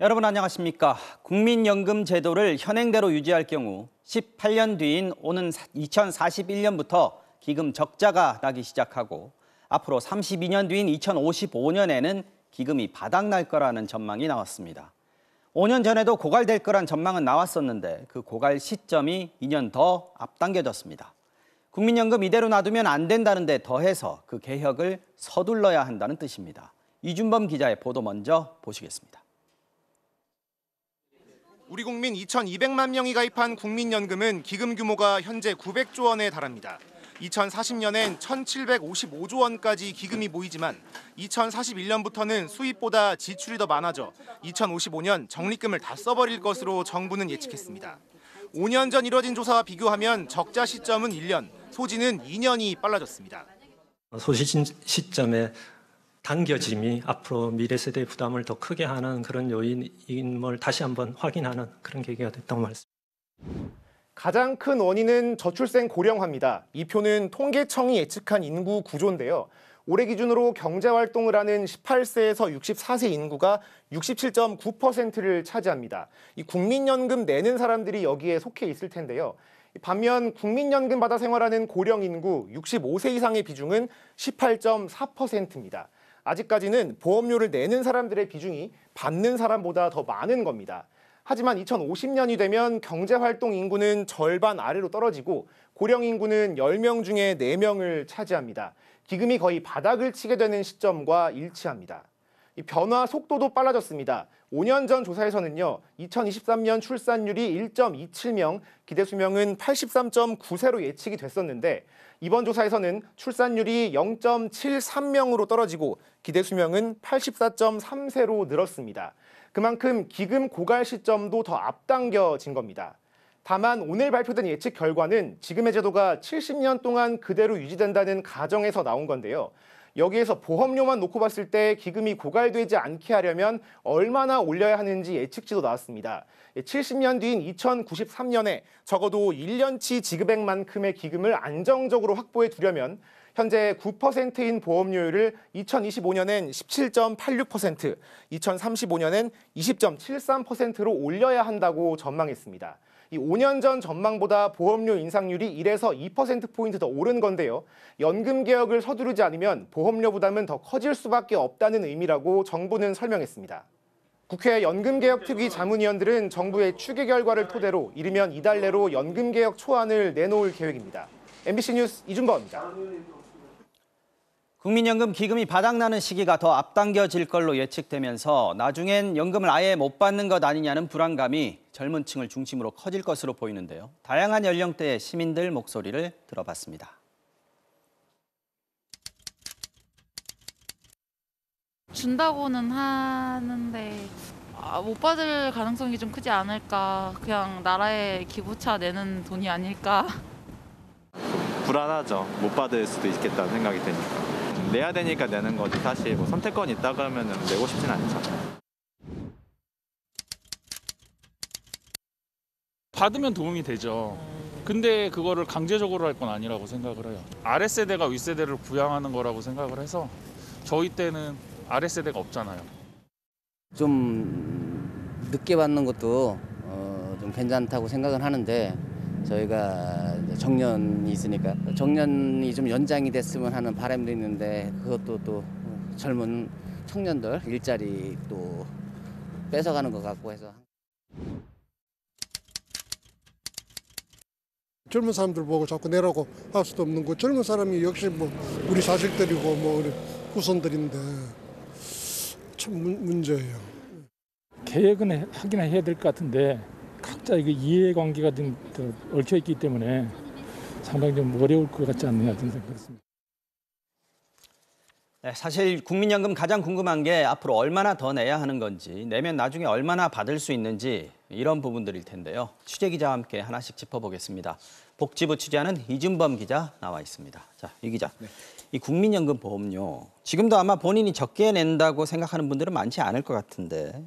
여러분 안녕하십니까? 국민연금 제도를 현행대로 유지할 경우 18년 뒤인 오는 2041년부터 기금 적자가 나기 시작하고 앞으로 32년 뒤인 2055년에는 기금이 바닥날 거라는 전망이 나왔습니다. 5년 전에도 고갈될 거란 전망은 나왔었는데 그 고갈 시점이 2년 더 앞당겨졌습니다. 국민연금 이대로 놔두면 안 된다는데 더해서 그 개혁을 서둘러야 한다는 뜻입니다. 이준범 기자의 보도 먼저 보시겠습니다. 우리 국민 2,200만 명이 가입한 국민연금은 기금 규모가 현재 900조 원에 달합니다. 2040년엔 1,755조 원까지 기금이 모이지만 2041년부터는 수입보다 지출이 더 많아져 2055년 적립금을 다 써버릴 것으로 정부는 예측했습니다. 5년 전 이뤄진 조사와 비교하면 적자 시점은 1년, 소진은 2년이 빨라졌습니다. 소진 시점에 당겨짐이 앞으로 미래 세대의 부담을 더 크게 하는 그런 요인인 걸 다시 한번 확인하는 그런 계기가 됐다고 말씀드립니다. 가장 큰 원인은 저출생 고령화입니다. 이 표는 통계청이 예측한 인구 구조인데요. 올해 기준으로 경제활동을 하는 18세에서 64세 인구가 67.9%를 차지합니다. 이 국민연금 내는 사람들이 여기에 속해 있을 텐데요. 반면 국민연금 받아 생활하는 고령 인구 65세 이상의 비중은 18.4%입니다. 아직까지는 보험료를 내는 사람들의 비중이 받는 사람보다 더 많은 겁니다. 하지만 2050년이 되면 경제활동 인구는 절반 아래로 떨어지고 고령 인구는 10명 중에 4명을 차지합니다. 기금이 거의 바닥을 치게 되는 시점과 일치합니다. 이 변화 속도도 빨라졌습니다. 5년 전 조사에서는요, 2023년 출산율이 1.27명, 기대 수명은 83.9세로 예측이 됐었는데 이번 조사에서는 출산율이 0.73명으로 떨어지고 기대 수명은 84.3세로 늘었습니다. 그만큼 기금 고갈 시점도 더 앞당겨진 겁니다. 다만 오늘 발표된 예측 결과는 지금의 제도가 70년 동안 그대로 유지된다는 가정에서 나온 건데요. 여기에서 보험료만 놓고 봤을 때 기금이 고갈되지 않게 하려면 얼마나 올려야 하는지 예측치도 나왔습니다. 70년 뒤인 2093년에 적어도 1년치 지급액만큼의 기금을 안정적으로 확보해 두려면 현재 9%인 보험료율을 2025년엔 17.86%, 2035년엔 20.73%로 올려야 한다고 전망했습니다. 이 5년 전 전망보다 보험료 인상률이 1에서 2%포인트 더 오른 건데요. 연금 개혁을 서두르지 않으면 보험료 부담은 더 커질 수밖에 없다는 의미라고 정부는 설명했습니다. 국회 연금개혁특위 자문위원들은 정부의 추계 결과를 토대로 이르면 이달 내로 연금개혁 초안을 내놓을 계획입니다. MBC 뉴스 이준범입니다. 국민연금 기금이 바닥나는 시기가 더 앞당겨질 걸로 예측되면서 나중엔 연금을 아예 못 받는 것 아니냐는 불안감이 젊은 층을 중심으로 커질 것으로 보이는데요. 다양한 연령대의 시민들 목소리를 들어봤습니다. 준다고는 하는데 못 받을 가능성이 좀 크지 않을까. 그냥 나라에 기부차 내는 돈이 아닐까. 불안하죠. 못 받을 수도 있겠다는 생각이 드니까. 내야 되니까 내는 거지 사실 뭐 선택권이 있다 그러면 내고 싶진 않죠. 받으면 도움이 되죠. 근데 그거를 강제적으로 할 건 아니라고 생각을 해요. 아랫세대가 윗세대를 부양하는 거라고 생각을 해서 저희 때는 아랫세대가 없잖아요. 좀 늦게 받는 것도 좀 괜찮다고 생각은 하는데 저희가 정년이 있으니까 정년이 좀 연장이 됐으면 하는 바람도 있는데 그것도 또 젊은 청년들 일자리 또 뺏어가는 것 같고 해서. 젊은 사람들 보고 자꾸 내라고 할 수도 없는 거. 젊은 사람이 역시 뭐 우리 자식들이고 뭐 우리 후손들인데 참 문제예요. 개혁은 하긴 해야 될 것 같은데 각자 이거 이해관계가 좀 얽혀 있기 때문에 상당히 좀 어려울 것 같지 않느냐 저는 생각했습니다. 네, 사실 국민연금 가장 궁금한 게 앞으로 얼마나 더 내야 하는 건지, 내면 나중에 얼마나 받을 수 있는지 이런 부분들일 텐데요. 취재기자와 함께 하나씩 짚어보겠습니다. 복지부 취재하는 이준범 기자 나와 있습니다. 자, 이 기자. 네. 이 국민연금 보험료 지금도 아마 본인이 적게 낸다고 생각하는 분들은 많지 않을 것 같은데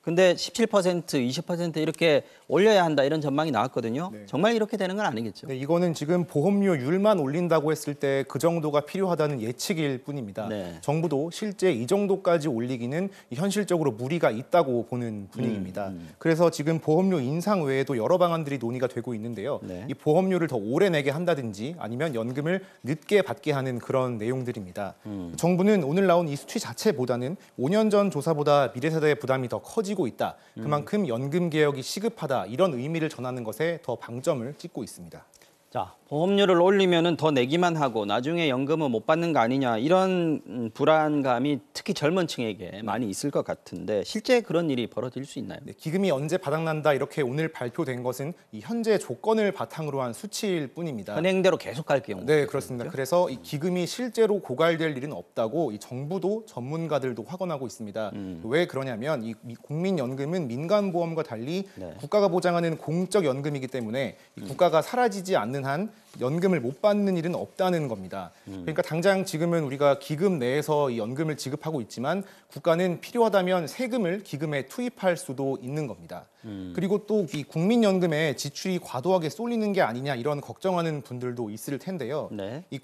근데 17%, 20% 이렇게 올려야 한다 이런 전망이 나왔거든요. 네. 정말 이렇게 되는 건 아니겠죠. 네, 이거는 지금 보험료율만 올린다고 했을 때 그 정도가 필요하다는 예측일 뿐입니다. 네. 정부도 실제 이 정도까지 올리기는 현실적으로 무리가 있다고 보는 분위기입니다. 그래서 지금 보험료 인상 외에도 여러 방안들이 논의가 되고 있는데요. 네. 이 보험료를 더 오래 내게 한다든지 아니면 연금을 늦게 받게 하는 그런 내용들입니다. 정부는 오늘 나온 이 수치 자체보다는 5년 전 조사보다 미래세대의 부담이 더 커지고 있다. 그만큼 연금 개혁이 시급하다. 이런 의미를 전하는 것에 더 방점을 찍고 있습니다. 자, 보험료를 올리면은 더 내기만 하고 나중에 연금은 못 받는 거 아니냐 이런 불안감이 특히 젊은 층에게 많이 있을 것 같은데 실제 그런 일이 벌어질 수 있나요? 네, 기금이 언제 바닥난다 이렇게 오늘 발표된 것은 이 현재 조건을 바탕으로 한 수치일 뿐입니다. 현행대로 계속 갈 경우. 네, 그렇습니다. 그래서 이 기금이 실제로 고갈될 일은 없다고 이 정부도 전문가들도 확언하고 있습니다. 왜 그러냐면 이 국민연금은 민간보험과 달리 네. 국가가 보장하는 공적 연금이기 때문에 이 국가가 사라지지 않는 한 연금을 못 받는 일은 없다는 겁니다. 그러니까 당장 지금은 우리가 기금 내에서 이 연금을 지급하고 있지만 국가는 필요하다면 세금을 기금에 투입할 수도 있는 겁니다. 그리고 또 이 국민연금에 지출이 과도하게 쏠리는 게 아니냐 이런 걱정하는 분들도 있을 텐데요. 네. 이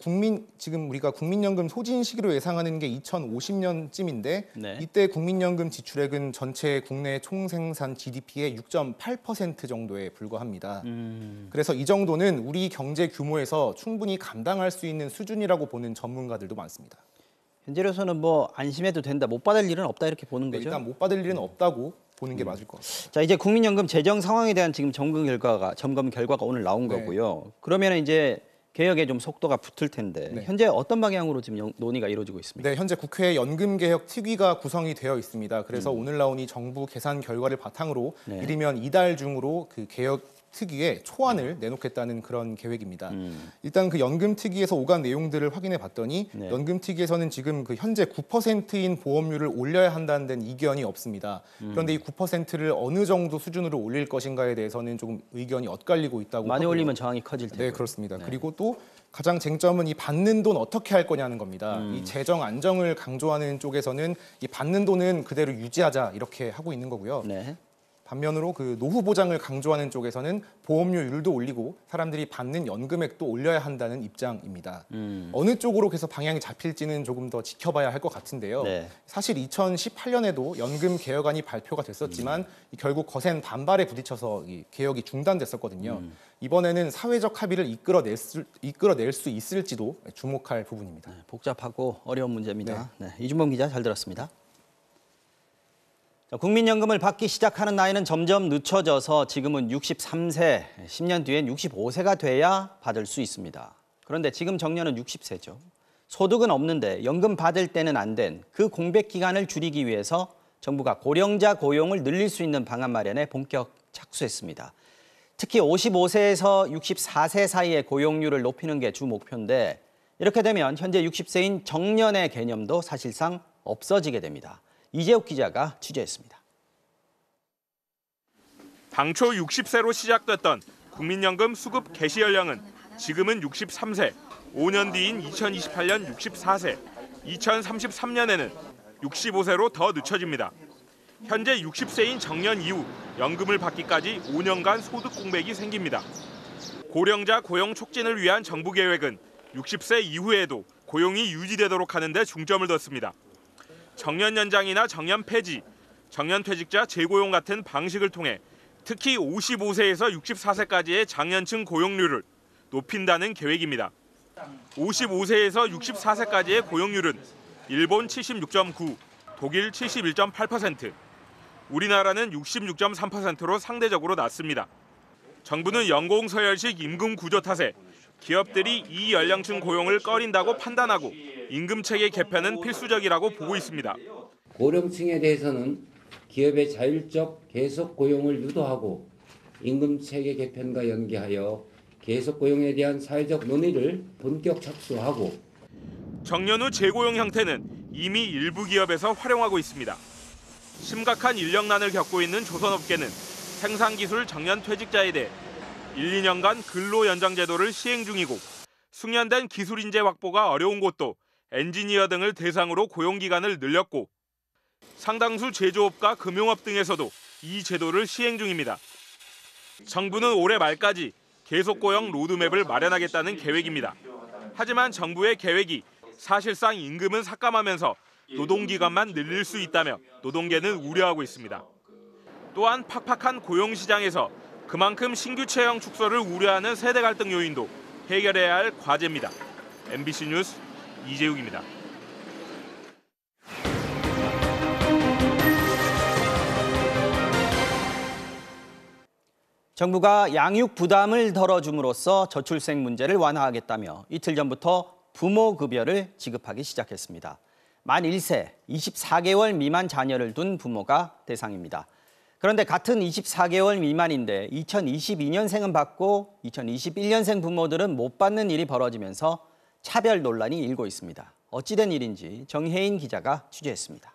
지금 우리가 국민연금 소진 시기로 예상하는 게 2050년쯤인데 네. 이때 국민연금 지출액은 전체 국내 총생산 GDP의 6.8% 정도에 불과합니다. 그래서 이 정도는 우리 경제 규모에서 충분히 감당할 수 있는 수준이라고 보는 전문가들도 많습니다. 현재로서는 뭐 안심해도 된다, 못 받을 일은 없다 이렇게 보는 네, 거죠. 일단 못 받을 일은 없다고 보는 게 맞을 것 같습니다. 자, 이제 국민연금 재정 상황에 대한 지금 점검 결과가 오늘 나온 네. 거고요. 그러면 이제 개혁에 좀 속도가 붙을 텐데 네. 현재 어떤 방향으로 지금 논의가 이루어지고 있습니까? 네, 현재 국회 연금개혁특위가 구성이 되어 있습니다. 그래서 오늘 나온 이 정부 계산 결과를 바탕으로 네. 이르면 이달 중으로 그 개혁특위에 초안을 내놓겠다는 그런 계획입니다. 일단 그 연금특위에서 오간 내용들을 확인해 봤더니 네. 연금특위에서는 지금 그 현재 9%인 보험료를 올려야 한다는 데는 이견이 없습니다. 그런데 이 9%를 어느 정도 수준으로 올릴 것인가에 대해서는 조금 의견이 엇갈리고 있다고 많이 하고요. 올리면 저항이 커질 텐데. 네, 그렇습니다. 그리고 또 가장 쟁점은 이 받는 돈 어떻게 할 거냐는 겁니다. 이 재정 안정을 강조하는 쪽에서는 이 받는 돈은 그대로 유지하자 이렇게 하고 있는 거고요. 네. 반면으로 그 노후 보장을 강조하는 쪽에서는 보험료율도 올리고 사람들이 받는 연금액도 올려야 한다는 입장입니다. 어느 쪽으로 계속 방향이 잡힐지는 조금 더 지켜봐야 할 것 같은데요. 네. 사실 2018년에도 연금 개혁안이 발표가 됐었지만 결국 거센 반발에 부딪혀서 이 개혁이 중단됐었거든요. 이번에는 사회적 합의를 이끌어낼 수 있을지도 주목할 부분입니다. 복잡하고 어려운 문제입니다. 네. 이준범 기자 잘 들었습니다. 국민연금을 받기 시작하는 나이는 점점 늦춰져서 지금은 63세, 10년 뒤엔 65세가 돼야 받을 수 있습니다. 그런데 지금 정년은 60세죠. 소득은 없는데 연금 받을 때는 안 된 그 공백 기간을 줄이기 위해서 정부가 고령자 고용을 늘릴 수 있는 방안 마련에 본격 착수했습니다. 특히 55세에서 64세 사이의 고용률을 높이는 게 주 목표인데 이렇게 되면 현재 60세인 정년의 개념도 사실상 없어지게 됩니다. 이재욱 기자가 취재했습니다. 당초 60세로 시작됐던 국민연금 수급 개시 연령은 지금은 63세, 5년 뒤인 2028년 64세, 2033년에는 65세로 더 늦춰집니다. 현재 60세인 정년 이후 연금을 받기까지 5년간 소득 공백이 생깁니다. 고령자 고용 촉진을 위한 정부 계획은 60세 이후에도 고용이 유지되도록 하는 데 중점을 뒀습니다. 정년 연장이나 정년 폐지, 정년 퇴직자 재고용 같은 방식을 통해 특히 55세에서 64세까지의 장년층 고용률을 높인다는 계획입니다. 55세에서 64세까지의 고용률은 일본 76.9, 독일 71.8%, 우리나라는 66.3%로 상대적으로 낮습니다. 정부는 연공서열식 임금 구조 탓에 기업들이 이 연령층 고용을 꺼린다고 판단하고 임금체계 개편은 필수적이라고 보고 있습니다. 고령층에 대해서는 기업의 자율적 계속 고용을 유도하고 임금체계 개편과 연계하여 계속 고용에 대한 사회적 논의를 본격 착수하고 정년 후 재고용 형태는 이미 일부 기업에서 활용하고 있습니다. 심각한 인력난을 겪고 있는 조선업계는 생산기술 정년 퇴직자에 대해 1, 2년간 근로 연장 제도를 시행 중이고 숙련된 기술 인재 확보가 어려운 곳도 엔지니어 등을 대상으로 고용 기간을 늘렸고 상당수 제조업과 금융업 등에서도 이 제도를 시행 중입니다. 정부는 올해 말까지 계속 고용 로드맵을 마련하겠다는 계획입니다. 하지만 정부의 계획이 사실상 임금은 삭감하면서 노동기간만 늘릴 수 있다며 노동계는 우려하고 있습니다. 또한 팍팍한 고용시장에서 그만큼 신규 채용 축소를 우려하는 세대 갈등 요인도 해결해야 할 과제입니다. MBC 뉴스 이재욱입니다. 정부가 양육 부담을 덜어줌으로써 저출생 문제를 완화하겠다며 이틀 전부터 부모급여를 지급하기 시작했습니다. 만 1세, 24개월 미만 자녀를 둔 부모가 대상입니다. 그런데 같은 24개월 미만인데 2022년생은 받고 2021년생 부모들은 못 받는 일이 벌어지면서 차별 논란이 일고 있습니다. 어찌된 일인지 정혜인 기자가 취재했습니다.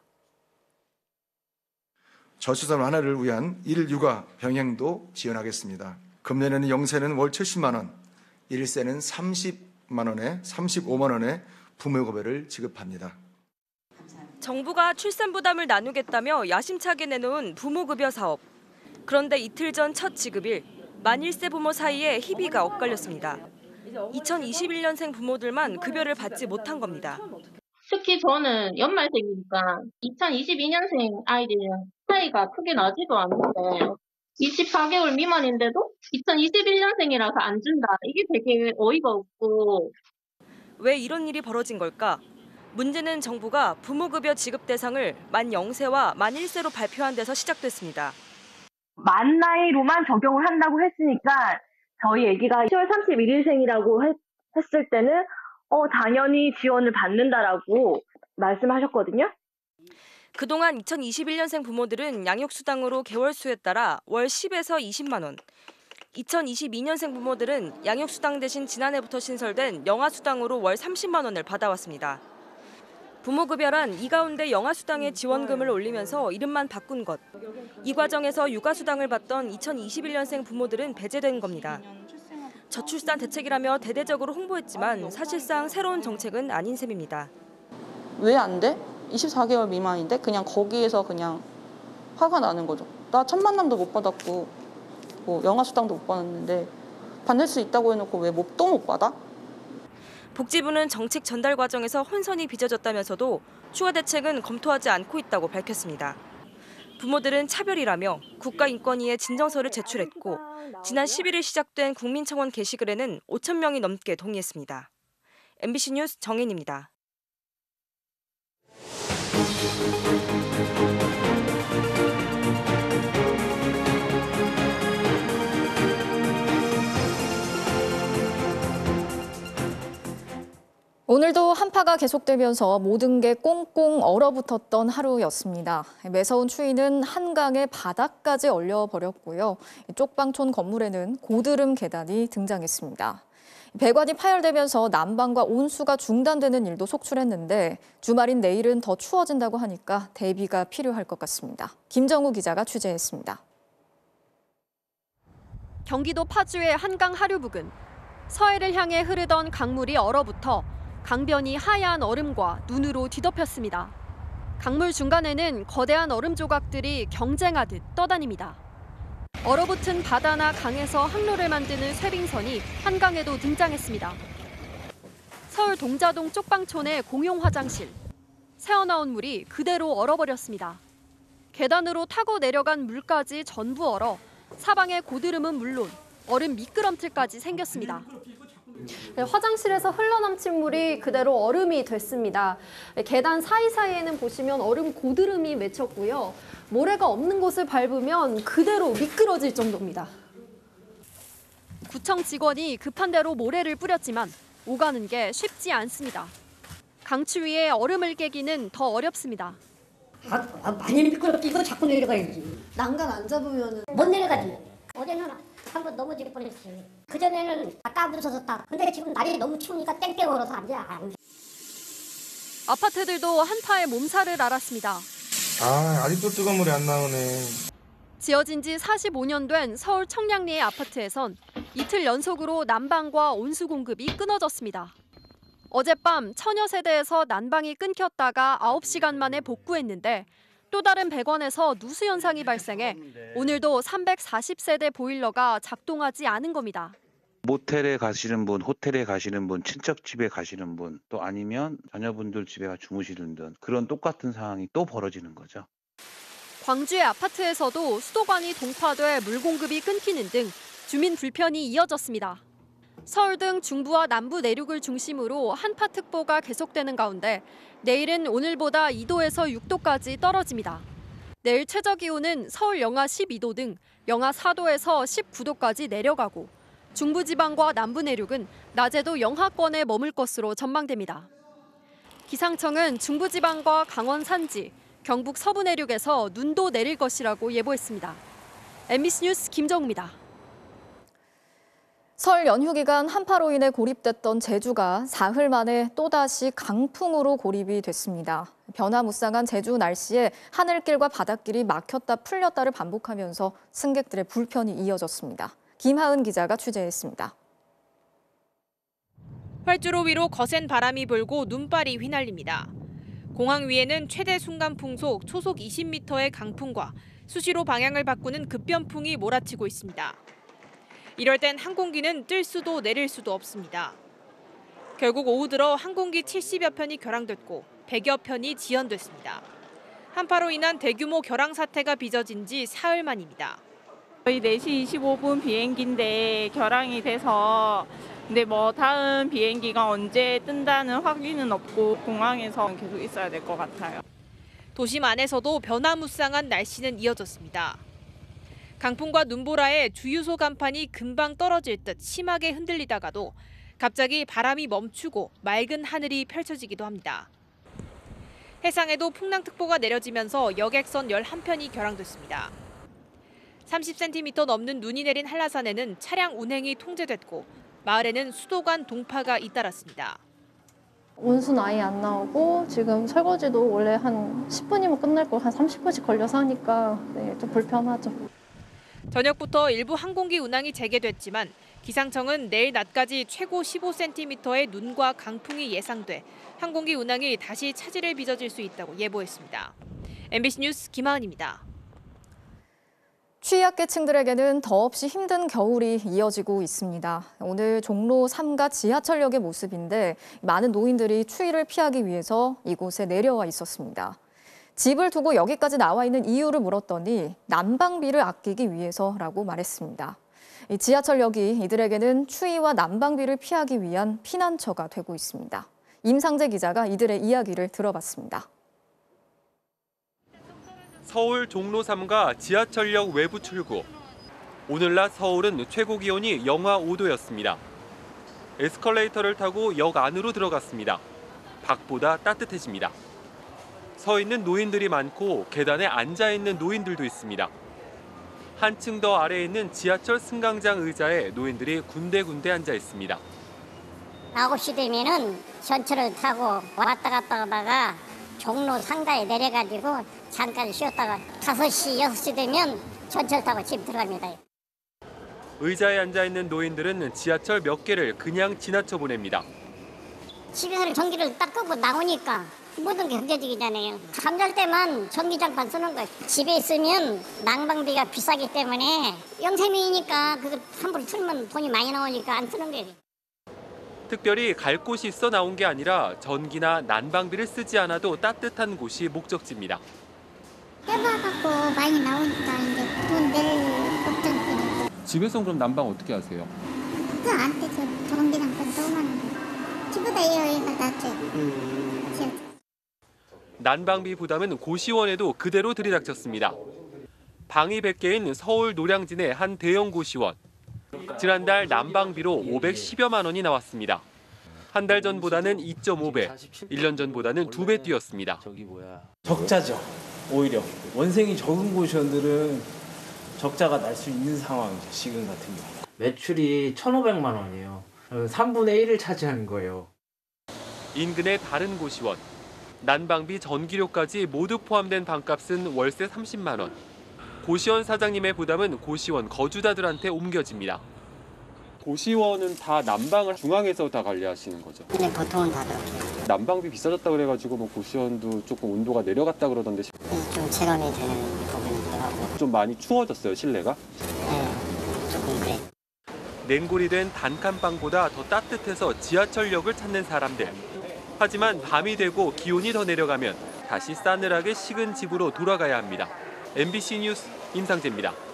저출산 완화를 위한 일육아 병행도 지원하겠습니다. 금년에는 0세는 월 70만 원, 1세는 30만 원에 35만 원의 부모급여를 지급합니다. 정부가 출산 부담을 나누겠다며 야심차게 내놓은 부모급여 사업. 그런데 이틀 전 첫 지급일, 만 1세 부모 사이에 희비가 엇갈렸습니다. 2021년생 부모들만 급여를 받지 못한 겁니다. 특히 저는 연말생이니까 2022년생 아이들이랑 차이가 크게 나지도 않는데 24개월 미만인데도 2021년생이라서 안 준다. 이게 되게 어이가 없고. 왜 이런 일이 벌어진 걸까? 문제는 정부가 부모급여 지급 대상을 만 0세와 만 1세로 발표한 데서 시작됐습니다. 만 나이로만 적용을 한다고 했으니까 저희 아기가 10월 31일생이라고 했을 때는 당연히 지원을 받는다라고 말씀하셨거든요. 그동안 2021년생 부모들은 양육수당으로 개월수에 따라 월 10에서 20만 원, 2022년생 부모들은 양육수당 대신 지난해부터 신설된 영아수당으로 월 30만 원을 받아왔습니다. 부모급여란 이 가운데 영아수당의 지원금을 올리면서 이름만 바꾼 것. 이 과정에서 육아수당을 받던 2021년생 부모들은 배제된 겁니다. 저출산 대책이라며 대대적으로 홍보했지만 사실상 새로운 정책은 아닌 셈입니다. 왜 안 돼? 24개월 미만인데 그냥 거기에서 그냥 화가 나는 거죠. 나 첫 만남도 못 받았고 뭐 영아수당도 못 받았는데 받을 수 있다고 해놓고 왜 또 못 받아? 복지부는 정책 전달 과정에서 혼선이 빚어졌다면서도 추가 대책은 검토하지 않고 있다고 밝혔습니다. 부모들은 차별이라며 국가인권위에 진정서를 제출했고 지난 11일 시작된 국민청원 게시글에는 5천 명이 넘게 동의했습니다. MBC 뉴스 정혜인입니다. 오늘도 한파가 계속되면서 모든 게 꽁꽁 얼어붙었던 하루였습니다. 매서운 추위는 한강의 바닥까지 얼려버렸고요. 쪽방촌 건물에는 고드름 계단이 등장했습니다. 배관이 파열되면서 난방과 온수가 중단되는 일도 속출했는데 주말인 내일은 더 추워진다고 하니까 대비가 필요할 것 같습니다. 김정우 기자가 취재했습니다. 경기도 파주의 한강 하류 부근. 서해를 향해 흐르던 강물이 얼어붙어 강변이 하얀 얼음과 눈으로 뒤덮였습니다. 강물 중간에는 거대한 얼음 조각들이 경쟁하듯 떠다닙니다. 얼어붙은 바다나 강에서 항로를 만드는 쇠빙선이 한강에도 등장했습니다. 서울 동자동 쪽방촌의 공용 화장실. 새어나온 물이 그대로 얼어버렸습니다. 계단으로 타고 내려간 물까지 전부 얼어 사방의 고드름은 물론 얼음 미끄럼틀까지 생겼습니다. 화장실에서 흘러넘친 물이 그대로 얼음이 됐습니다. 계단 사이사이에는 보시면 얼음 고드름이 맺혔고요. 모래가 없는 곳을 밟으면 그대로 미끄러질 정도입니다. 구청 직원이 급한 대로 모래를 뿌렸지만 오가는 게 쉽지 않습니다. 강추위에 얼음을 깨기는 더 어렵습니다. 많이 미끄럽지. 이거 자꾸 내려가야지. 난간 안 잡으면 못 내려가지. 어제는 한번 넘어질 뻔했어요. 그전에는 까부러졌다. 근데 지금 날이 너무 추우니까 땡땡 얼어서 안 돼. 아파트들도 한파에 몸살을 앓았습니다. 아직도 뜨거운 물이 안 나오네. 지어진 지 45년 된 서울 청량리의 아파트에선 이틀 연속으로 난방과 온수 공급이 끊어졌습니다. 어젯밤 처녀 세대에서 난방이 끊겼다가 9시간 만에 복구했는데 또 다른 배관에서 누수 현상이 발생해 오늘도 340세대 보일러가 작동하지 않은 겁니다. 모텔에 가시는 분, 호텔에 가시는 분, 친척 집에 가시는 분, 또 아니면 자녀분들 집에 가 주무시는 등 그런 똑같은 상황이 또 벌어지는 거죠. 광주의 아파트에서도 수도관이 동파돼 물 공급이 끊기는 등 주민 불편이 이어졌습니다. 서울 등 중부와 남부 내륙을 중심으로 한파특보가 계속되는 가운데 내일은 오늘보다 2도에서 6도까지 떨어집니다. 내일 최저기온은 서울 영하 12도 등 영하 4도에서 19도까지 내려가고 중부지방과 남부 내륙은 낮에도 영하권에 머물 것으로 전망됩니다. 기상청은 중부지방과 강원 산지, 경북 서부 내륙에서 눈도 내릴 것이라고 예보했습니다. MBC 뉴스 김정우입니다. 설 연휴 기간 한파로 인해 고립됐던 제주가 사흘 만에 또다시 강풍으로 고립이 됐습니다. 변화무쌍한 제주 날씨에 하늘길과 바닷길이 막혔다 풀렸다를 반복하면서 승객들의 불편이 이어졌습니다. 김하은 기자가 취재했습니다. 활주로 위로 거센 바람이 불고 눈발이 휘날립니다. 공항 위에는 최대 순간 풍속 초속 20m의 강풍과 수시로 방향을 바꾸는 급변풍이 몰아치고 있습니다. 이럴 땐 항공기는 뜰 수도 내릴 수도 없습니다. 결국 오후 들어 항공기 70여 편이 결항됐고 100여 편이 지연됐습니다. 한파로 인한 대규모 결항 사태가 빚어진 지 사흘 만입니다. 저희 4시 25분 비행기인데 결항이 돼서 근데 다음 비행기가 언제 뜬다는 확인은 없고 공항에서 계속 있어야 될 것 같아요. 도심 안에서도 변화무쌍한 날씨는 이어졌습니다. 강풍과 눈보라에 주유소 간판이 금방 떨어질 듯 심하게 흔들리다가도 갑자기 바람이 멈추고 맑은 하늘이 펼쳐지기도 합니다. 해상에도 풍랑특보가 내려지면서 여객선 11편이 결항됐습니다. 30cm 넘는 눈이 내린 한라산에는 차량 운행이 통제됐고 마을에는 수도관 동파가 잇따랐습니다. 온수는 아예 안 나오고 지금 설거지도 원래 한 10분이면 끝날 거 한 30분씩 걸려서 하니까 좀 불편하죠. 저녁부터 일부 항공기 운항이 재개됐지만 기상청은 내일 낮까지 최고 15cm의 눈과 강풍이 예상돼 항공기 운항이 다시 차질을 빚어질 수 있다고 예보했습니다. MBC 뉴스 김하은입니다. 취약계층들에게는 더없이 힘든 겨울이 이어지고 있습니다. 오늘 종로 3가 지하철역의 모습인데 많은 노인들이 추위를 피하기 위해서 이곳에 내려와 있었습니다. 집을 두고 여기까지 나와 있는 이유를 물었더니 난방비를 아끼기 위해서라고 말했습니다. 이 지하철역이 이들에게는 추위와 난방비를 피하기 위한 피난처가 되고 있습니다. 임상재 기자가 이들의 이야기를 들어봤습니다. 서울 종로 3가 지하철역 외부 출구. 오늘 낮 서울은 최고 기온이 영하 5도였습니다. 에스컬레이터를 타고 역 안으로 들어갔습니다. 밖보다 따뜻해집니다. 서 있는 노인들이 많고 계단에 앉아 있는 노인들도 있습니다. 한층 더 아래에 있는 지하철 승강장 의자에 노인들이 군데군데 앉아 있습니다. 9시 되면은 전철을 타고 왔다 갔다 하다가 종로 상가에 내려가지고 잠깐 쉬었다가 5시, 6시 되면 전철 타고 집 들어갑니다. 의자에 앉아 있는 노인들은 지하철 몇 개를 그냥 지나쳐 보냅니다. 집에서 전기를 딱 끄고 나오니까 모든 게 흐려지잖아요. 잠잘 때만 전기장판 쓰는 거예요. 집에 있으면 난방비가 비싸기 때문에 영세민이니까 그거 함부로 틀면 돈이 많이 나오니까 안 쓰는 거예요. 특별히 갈 곳이 있어 나온 게 아니라 전기나 난방비를 쓰지 않아도 따뜻한 곳이 목적지입니다. 껴봐갖고 많이 나오니까 이제 돈 낼 걱정이에요. 집에서는 그럼 난방 어떻게 하세요? 그거 안 되죠. 전기장판 너무 많은데. 집보다 여기가 낫죠. 난방비 부담은 고시원에도 그대로 들이닥쳤습니다. 방이 100개인 서울 노량진의 한 대형 고시원. 지난달 난방비로 510여만 원이 나왔습니다. 한 달 전보다는 2.5배, 1년 전보다는 2배 뛰었습니다. 적자죠. 오히려 원생이 적은 고시원들은 적자가 날 수 있는 상황이죠. 지금 같은 경우. 매출이 1,500만 원이에요. 3분의 1을 차지하는 거예요. 인근의 다른 고시원. 난방비, 전기료까지 모두 포함된 방값은 월세 30만 원. 고시원 사장님의 부담은 고시원 거주자들한테 옮겨집니다. 고시원은 다 난방을 중앙에서 다 관리하시는 거죠? 네, 보통은 다들. 난방비 비싸졌다 그래가지고 뭐 고시원도 조금 온도가 내려갔다 그러던데 좀 체감이 되는 부분이기도 하고. 좀 많이 추워졌어요, 실내가? 네, 조금 그래. 냉골이 된 단칸방보다 더 따뜻해서 지하철역을 찾는 사람들. 하지만 밤이 되고 기온이 더 내려가면 다시 싸늘하게 식은 집으로 돌아가야 합니다. MBC 뉴스 임상재입니다.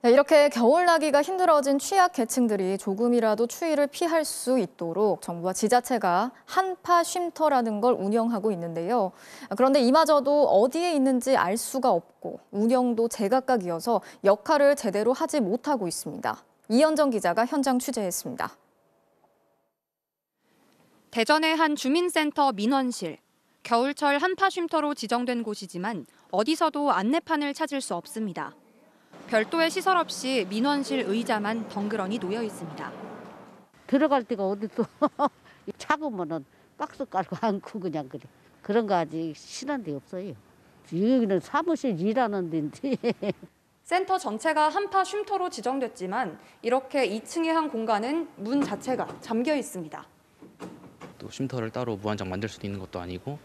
네, 이렇게 겨울나기가 힘들어진 취약계층들이 조금이라도 추위를 피할 수 있도록 정부와 지자체가 한파 쉼터라는 걸 운영하고 있는데요. 그런데 이마저도 어디에 있는지 알 수가 없고 운영도 제각각이어서 역할을 제대로 하지 못하고 있습니다. 이현정 기자가 현장 취재했습니다. 대전의 한 주민센터 민원실. 겨울철 한파 쉼터로 지정된 곳이지만 어디서도 안내판을 찾을 수 없습니다. 별도의 시설 없이 민원실 의자만 덩그러니 놓여 있습니다. 들어갈 데가 어딨어. 차고면은 박스 깔고 앉고 그냥 그래. 그런 거 아직 실한 데 없어요. 여기는 사무실 일하는 데인데. 센터 전체가 한파 쉼터로 지정됐지만 이렇게 2층의 한 공간은 문 자체가 잠겨 있습니다. 또 쉼터를 따로 무한정 만들 수도 있는 것도 아니고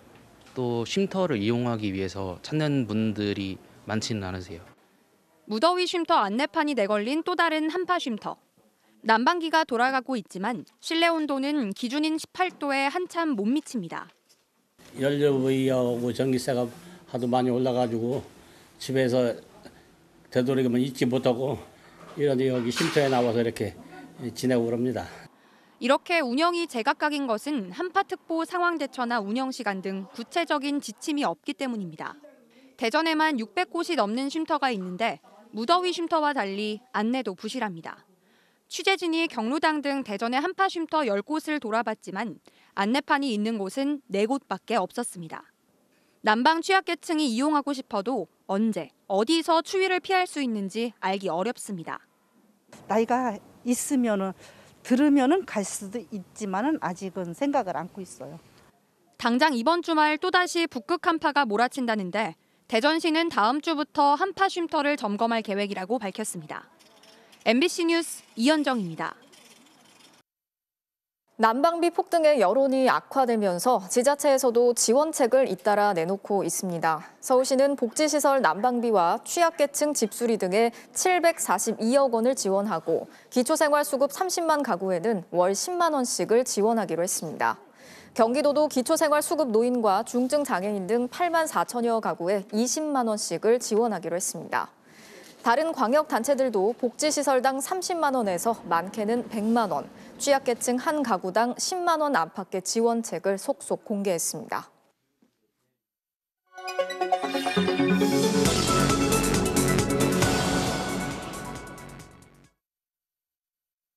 또 쉼터를 이용하기 위해서 찾는 분들이 많지는 않으세요. 무더위 쉼터 안내판이 내걸린 또 다른 한파 쉼터. 난방기가 돌아가고 있지만 실내 온도는 기준인 18도에 한참 못 미칩니다. 연료비하고 전기세가 하도 많이 올라가지고 집에서 되도록이면 잊지 못하고 이런 여기 쉼터에 나와서 이렇게 지내고 그럽니다. 이렇게 운영이 제각각인 것은 한파특보 상황대처나 운영시간 등 구체적인 지침이 없기 때문입니다. 대전에만 600곳이 넘는 쉼터가 있는데 무더위 쉼터와 달리 안내도 부실합니다. 취재진이 경로당 등 대전의 한파 쉼터 10곳을 돌아봤지만 안내판이 있는 곳은 4곳밖에 없었습니다. 난방 취약계층이 이용하고 싶어도 언제, 어디서 추위를 피할 수 있는지 알기 어렵습니다. 나이가 있으면은 들으면은 갈 수도 있지만은 아직은 생각을 안고 있어요. 당장 이번 주말 또다시 북극 한파가 몰아친다는데 대전시는 다음 주부터 한파 쉼터를 점검할 계획이라고 밝혔습니다. MBC 뉴스 이현정입니다. 난방비 폭등의 여론이 악화되면서 지자체에서도 지원책을 잇따라 내놓고 있습니다. 서울시는 복지시설 난방비와 취약계층 집수리 등에 742억 원을 지원하고 기초생활수급 30만 가구에는 월 10만 원씩을 지원하기로 했습니다. 경기도도 기초생활수급 노인과 중증장애인 등 8만 4천여 가구에 20만 원씩을 지원하기로 했습니다. 다른 광역단체들도 복지시설당 30만 원에서 많게는 100만 원, 취약계층 한 가구당 10만 원 안팎의 지원책을 속속 공개했습니다.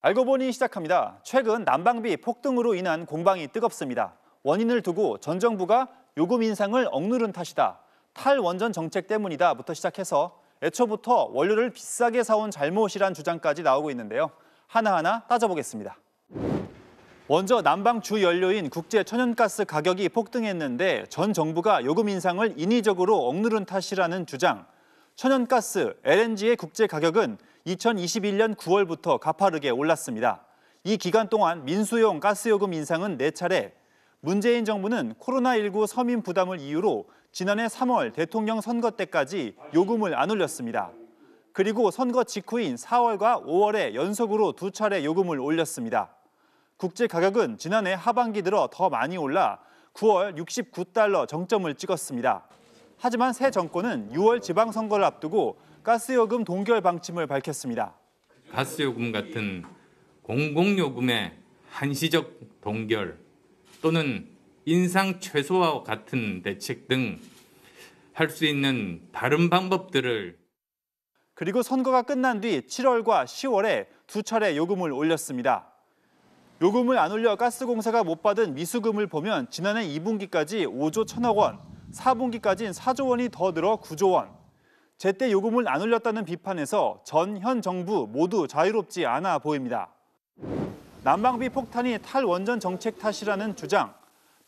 알고 보니 시작합니다. 최근 난방비 폭등으로 인한 공방이 뜨겁습니다. 원인을 두고 전 정부가 요금 인상을 억누른 탓이다. 탈원전 정책 때문이다부터 시작해서 애초부터 원료를 비싸게 사온 잘못이란 주장까지 나오고 있는데요. 하나하나 따져보겠습니다. 먼저 난방 주 연료인 국제 천연가스 가격이 폭등했는데 전 정부가 요금 인상을 인위적으로 억누른 탓이라는 주장. 천연가스, LNG의 국제 가격은 2021년 9월부터 가파르게 올랐습니다. 이 기간 동안 민수용 가스요금 인상은 4차례. 문재인 정부는 코로나19 서민 부담을 이유로 지난해 3월 대통령 선거 때까지 요금을 안 올렸습니다. 그리고 선거 직후인 4월과 5월에 연속으로 2차례 요금을 올렸습니다. 국제 가격은 지난해 하반기 들어 더 많이 올라 9월 69달러 정점을 찍었습니다. 하지만 새 정권은 6월 지방선거를 앞두고 가스요금 동결 방침을 밝혔습니다. 가스요금 같은 공공요금의 한시적 동결 또는 인상 최소화와 같은 대책 등 할 수 있는 다른 방법들을 그리고 선거가 끝난 뒤 7월과 10월에 2차례 요금을 올렸습니다. 요금을 안 올려 가스공사가 못 받은 미수금을 보면 지난해 2분기까지 5조 1천억 원, 4분기까지는 4조 원이 더 늘어 9조 원. 제때 요금을 안 올렸다는 비판에서 전, 현 정부 모두 자유롭지 않아 보입니다. 난방비 폭탄이 탈원전 정책 탓이라는 주장.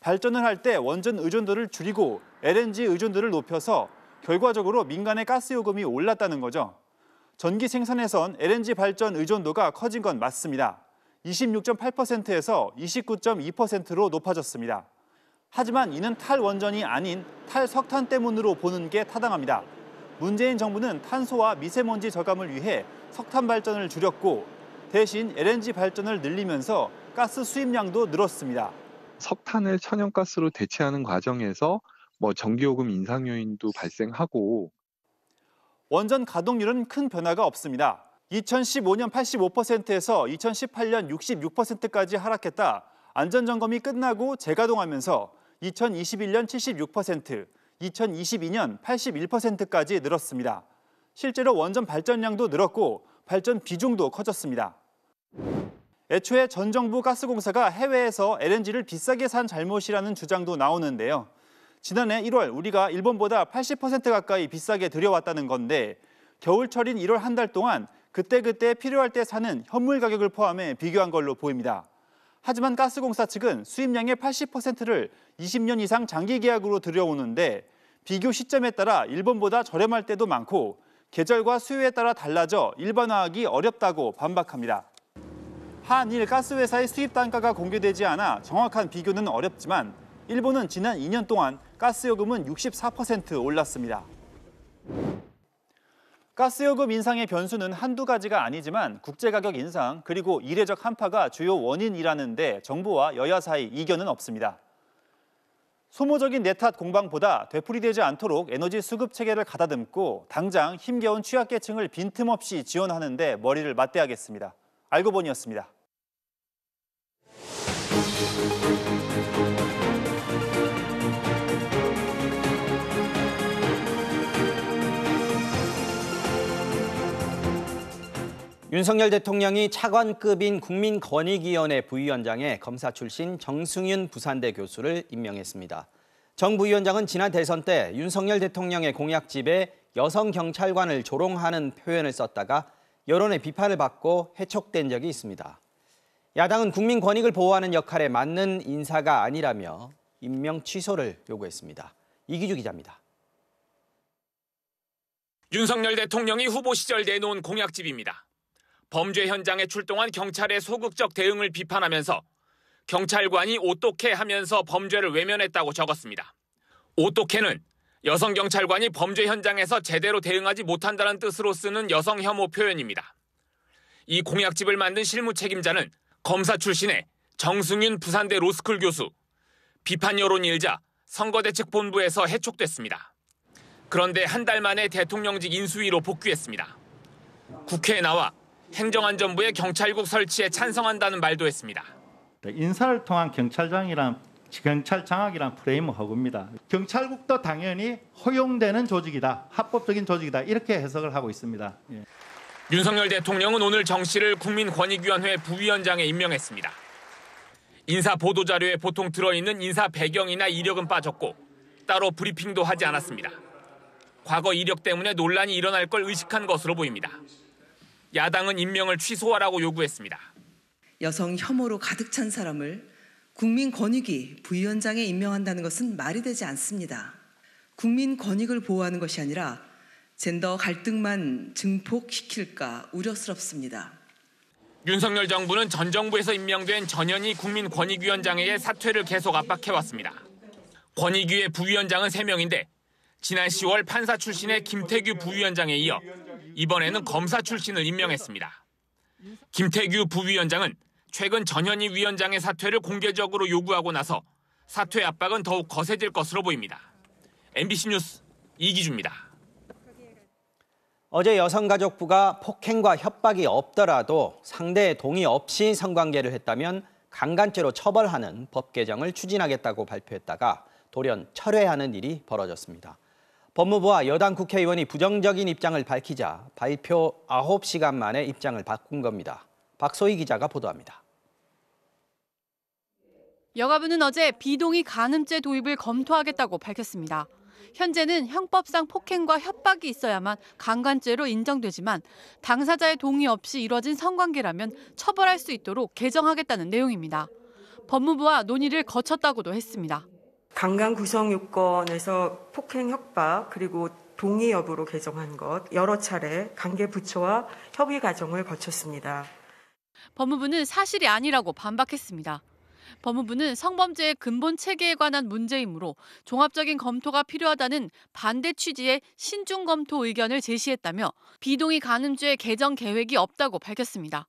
발전을 할 때 원전 의존도를 줄이고 LNG 의존도를 높여서 결과적으로 민간의 가스 요금이 올랐다는 거죠. 전기 생산에선 LNG 발전 의존도가 커진 건 맞습니다. 26.8%에서 29.2%로 높아졌습니다. 하지만 이는 탈원전이 아닌 탈석탄 때문으로 보는 게 타당합니다. 문재인 정부는 탄소와 미세먼지 저감을 위해 석탄 발전을 줄였고 대신 LNG 발전을 늘리면서 가스 수입량도 늘었습니다. 석탄을 천연가스로 대체하는 과정에서 전기요금 인상 요인도 발생하고 원전 가동률은 큰 변화가 없습니다. 2015년 85%에서 2018년 66%까지 하락했다. 안전점검이 끝나고 재가동하면서 2021년 76%, 2022년 81%까지 늘었습니다. 실제로 원전 발전량도 늘었고 발전 비중도 커졌습니다. 애초에 전 정부 가스공사가 해외에서 LNG를 비싸게 산 잘못이라는 주장도 나오는데요. 지난해 1월 우리가 일본보다 80% 가까이 비싸게 들여왔다는 건데 겨울철인 1월 한 달 동안 그때그때 필요할 때 사는 현물 가격을 포함해 비교한 걸로 보입니다. 하지만 가스공사 측은 수입량의 80%를 20년 이상 장기 계약으로 들여오는데 비교 시점에 따라 일본보다 저렴할 때도 많고 계절과 수요에 따라 달라져 일반화하기 어렵다고 반박합니다. 한일 가스회사의 수입 단가가 공개되지 않아 정확한 비교는 어렵지만 일본은 지난 2년 동안 가스요금은 64% 올랐습니다. 가스요금 인상의 변수는 한두 가지가 아니지만 국제가격 인상 그리고 이례적 한파가 주요 원인이라는데 정부와 여야 사이 이견은 없습니다. 소모적인 내 탓 공방보다 되풀이되지 않도록 에너지 수급 체계를 가다듬고 당장 힘겨운 취약계층을 빈틈없이 지원하는 데 머리를 맞대야겠습니다. 알고 보니였습니다. 윤석열 대통령이 차관급인 국민권익위원회 부위원장에 검사 출신 정승윤 부산대 교수를 임명했습니다. 정 부위원장은 지난 대선 때 윤석열 대통령의 공약집에 여성 경찰관을 조롱하는 표현을 썼다가 여론의 비판을 받고 해촉된 적이 있습니다. 야당은 국민 권익을 보호하는 역할에 맞는 인사가 아니라며 임명 취소를 요구했습니다. 이기주 기자입니다. 윤석열 대통령이 후보 시절 내놓은 공약집입니다. 범죄 현장에 출동한 경찰의 소극적 대응을 비판하면서 경찰관이 오똑해 하면서 범죄를 외면했다고 적었습니다. 오똑해는 여성 경찰관이 범죄 현장에서 제대로 대응하지 못한다는 뜻으로 쓰는 여성 혐오 표현입니다. 이 공약집을 만든 실무 책임자는 검사 출신의 정승윤 부산대 로스쿨 교수. 비판 여론이 일자 선거대책본부에서 해촉됐습니다. 그런데 한 달 만에 대통령직 인수위로 복귀했습니다. 국회에 나와 행정안전부의 경찰국 설치에 찬성한다는 말도 했습니다. 인사를 통한 경찰 장악이란 프레임은 허구입니다. 경찰국도 당연히 허용되는 조직이다, 합법적인 조직이다 이렇게 해석을 하고 있습니다. 예. 윤석열 대통령은 오늘 정 씨를 국민권익위원회 부위원장에 임명했습니다. 인사 보도자료에 보통 들어있는 인사 배경이나 이력은 빠졌고 따로 브리핑도 하지 않았습니다. 과거 이력 때문에 논란이 일어날 걸 의식한 것으로 보입니다. 야당은 임명을 취소하라고 요구했습니다. 여성 혐오로 가득 찬 사람을 국민권익위 부위원장에 임명한다는 것은 말이 되지 않습니다. 국민 권익을 보호하는 것이 아니라 젠더 갈등만 증폭시킬까 우려스럽습니다. 윤석열 정부는 전 정부에서 임명된 전현희 국민권익위원장에게 사퇴를 계속 압박해왔습니다. 권익위의 부위원장은 3명인데 지난 10월 판사 출신의 김태규 부위원장에 이어 이번에는 검사 출신을 임명했습니다. 김태규 부위원장은 최근 전현희 위원장의 사퇴를 공개적으로 요구하고 나서 사퇴 압박은 더욱 거세질 것으로 보입니다. MBC 뉴스 이기주입니다. 어제 여성가족부가 폭행과 협박이 없더라도 상대의 동의 없이 성관계를 했다면 강간죄로 처벌하는 법 개정을 추진하겠다고 발표했다가 돌연 철회하는 일이 벌어졌습니다. 법무부와 여당 국회의원이 부정적인 입장을 밝히자 발표 9시간 만에 입장을 바꾼 겁니다. 박소희 기자가 보도합니다. 여가부는 어제 비동의 간음죄 도입을 검토하겠다고 밝혔습니다. 현재는 형법상 폭행과 협박이 있어야만 강간죄로 인정되지만 당사자의 동의 없이 이뤄진 성관계라면 처벌할 수 있도록 개정하겠다는 내용입니다. 법무부와 논의를 거쳤다고도 했습니다. 강간 구성 요건에서 폭행, 협박 그리고 동의 여부로 개정한 것 여러 차례 관계 부처와 협의 과정을 거쳤습니다. 법무부는 사실이 아니라고 반박했습니다. 법무부는 성범죄의 근본 체계에 관한 문제이므로 종합적인 검토가 필요하다는 반대 취지의 신중 검토 의견을 제시했다며 비동의 간음죄 개정 계획이 없다고 밝혔습니다.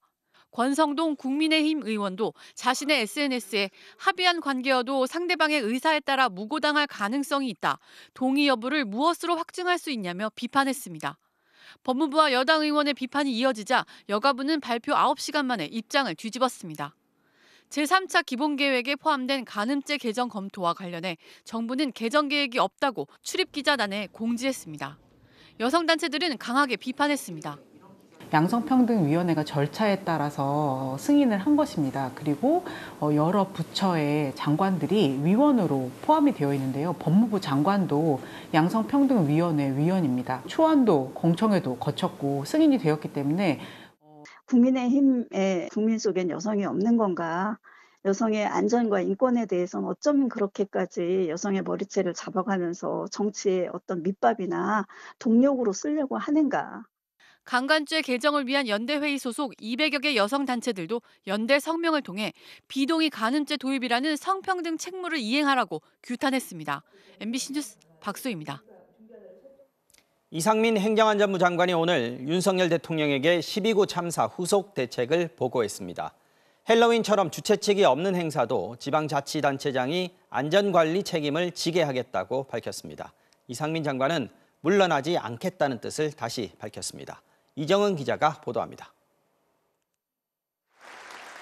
권성동 국민의힘 의원도 자신의 SNS에 합의한 관계여도 상대방의 의사에 따라 무고당할 가능성이 있다. 동의 여부를 무엇으로 확증할 수 있냐며 비판했습니다. 법무부와 여당 의원의 비판이 이어지자 여가부는 발표 9시간 만에 입장을 뒤집었습니다. 제3차 기본계획에 포함된 간음죄 개정 검토와 관련해 정부는 개정 계획이 없다고 출입기자단에 공지했습니다. 여성단체들은 강하게 비판했습니다. 양성평등위원회가 절차에 따라서 승인을 한 것입니다. 그리고 여러 부처의 장관들이 위원으로 포함이 되어 있는데요. 법무부 장관도 양성평등위원회 위원입니다. 초안도 공청회도 거쳤고 승인이 되었기 때문에 국민의힘에 국민 속엔 여성이 없는 건가? 여성의 안전과 인권에 대해서는 어쩜 그렇게까지 여성의 머리채를 잡아가면서 정치의 어떤 밑밥이나 동력으로 쓰려고 하는가? 강간죄 개정을 위한 연대회의 소속 200여 개 여성단체들도 연대 성명을 통해 비동의 간음죄 도입이라는 성평등 책무를 이행하라고 규탄했습니다. MBC 뉴스 박수희입니다. 이상민 행정안전부 장관이 오늘 윤석열 대통령에게 12구 참사 후속 대책을 보고했습니다. 헬로윈처럼 주최측이 없는 행사도 지방자치단체장이 안전관리 책임을 지게 하겠다고 밝혔습니다. 이상민 장관은 물러나지 않겠다는 뜻을 다시 밝혔습니다. 이정은 기자가 보도합니다.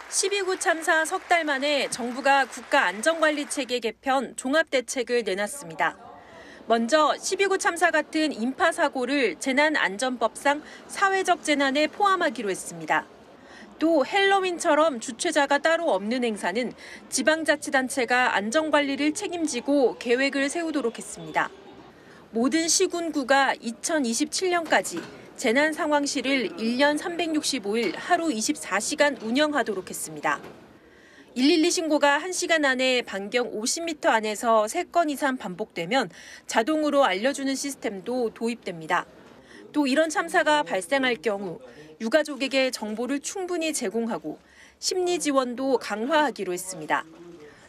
12구 참사 석 달 만에 정부가 국가안전관리체계 개편 종합대책을 내놨습니다. 먼저 12구 참사 같은 인파 사고를 재난안전법상 사회적 재난에 포함하기로 했습니다. 또 헬로윈처럼 주최자가 따로 없는 행사는 지방자치단체가 안전관리를 책임지고 계획을 세우도록 했습니다. 모든 시군구가 2027년까지 재난상황실을 1년 365일 하루 24시간 운영하도록 했습니다. 112 신고가 1시간 안에 반경 50m 안에서 3건 이상 반복되면 자동으로 알려주는 시스템도 도입됩니다. 또 이런 참사가 발생할 경우 유가족에게 정보를 충분히 제공하고 심리 지원도 강화하기로 했습니다.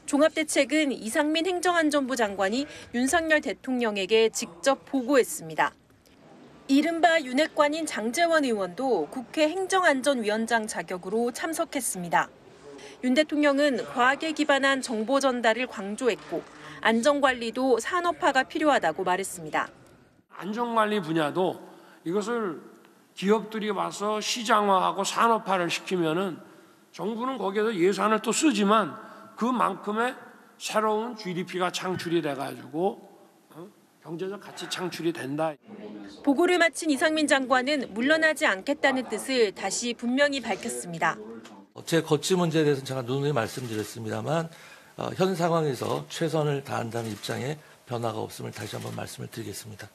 종합대책은 이상민 행정안전부 장관이 윤석열 대통령에게 직접 보고했습니다. 이른바 윤핵관인 장제원 의원도 국회 행정안전위원장 자격으로 참석했습니다. 윤 대통령은 과학에 기반한 정보 전달을 강조했고 안전관리도 산업화가 필요하다고 말했습니다. 안전관리 분야도 이것을 기업들이 와서 시장화하고 산업화를 시키면은 정부는 거기에서 예산을 또 쓰지만 그만큼의 새로운 GDP가 창출이 돼가지고 경제적 가치 창출이 된다. 보고를 마친 이상민 장관은 물러나지 않겠다는 뜻을 다시 분명히 밝혔습니다. 제 거치 문제에 대해서는 제가 누누이 말씀드렸습니다만 현 상황에서 최선을 다한다는 입장에 변화가 없음을 다시 한번 말씀을 드리겠습니다.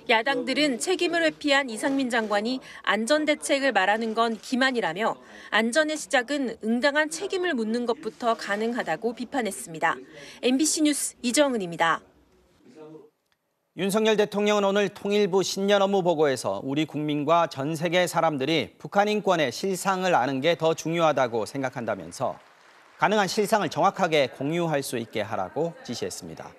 야당들은 책임을 회피한 이상민 장관이 안전대책을 말하는 건 기만이라며 안전의 시작은 응당한 책임을 묻는 것부터 가능하다고 비판했습니다. MBC 뉴스 이정은입니다. 윤석열 대통령은 오늘 통일부 신년 업무 보고에서 우리 국민과 전 세계 사람들이 북한 인권의 실상을 아는 게 더 중요하다고 생각한다면서 가능한 실상을 정확하게 공유할 수 있게 하라고 지시했습니다.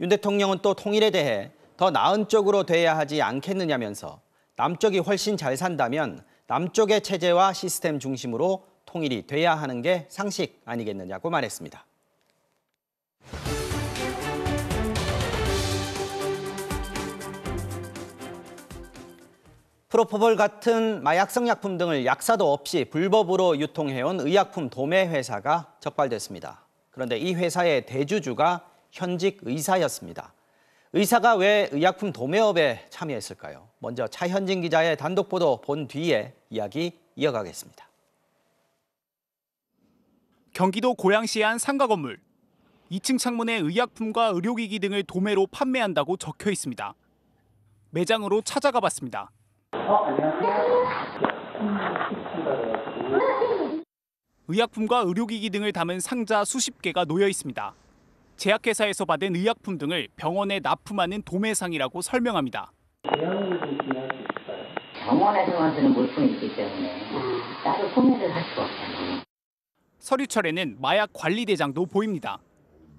윤 대통령은 또 통일에 대해 더 나은 쪽으로 돼야 하지 않겠느냐면서 남쪽이 훨씬 잘 산다면 남쪽의 체제와 시스템 중심으로 통일이 돼야 하는 게 상식 아니겠느냐고 말했습니다. 프로포폴 같은 마약성 약품 등을 약사도 없이 불법으로 유통해온 의약품 도매 회사가 적발됐습니다. 그런데 이 회사의 대주주가 현직 의사였습니다. 의사가 왜 의약품 도매업에 참여했을까요? 먼저 차현진 기자의 단독 보도 본 뒤에 이야기 이어가겠습니다. 경기도 고양시의 한 상가 건물. 2층 창문에 의약품과 의료기기 등을 도매로 판매한다고 적혀 있습니다. 매장으로 찾아가 봤습니다. 의약품과 의료기기 등을 담은 상자 수십 개가 놓여 있습니다. 제약회사에서 받은 의약품 등을 병원에 납품하는 도매상이라고 설명합니다. 병원에서 만드는 물품이기 때문에 따로 소매를 할 수가 없잖아요. 서류철에는 마약 관리대장도 보입니다.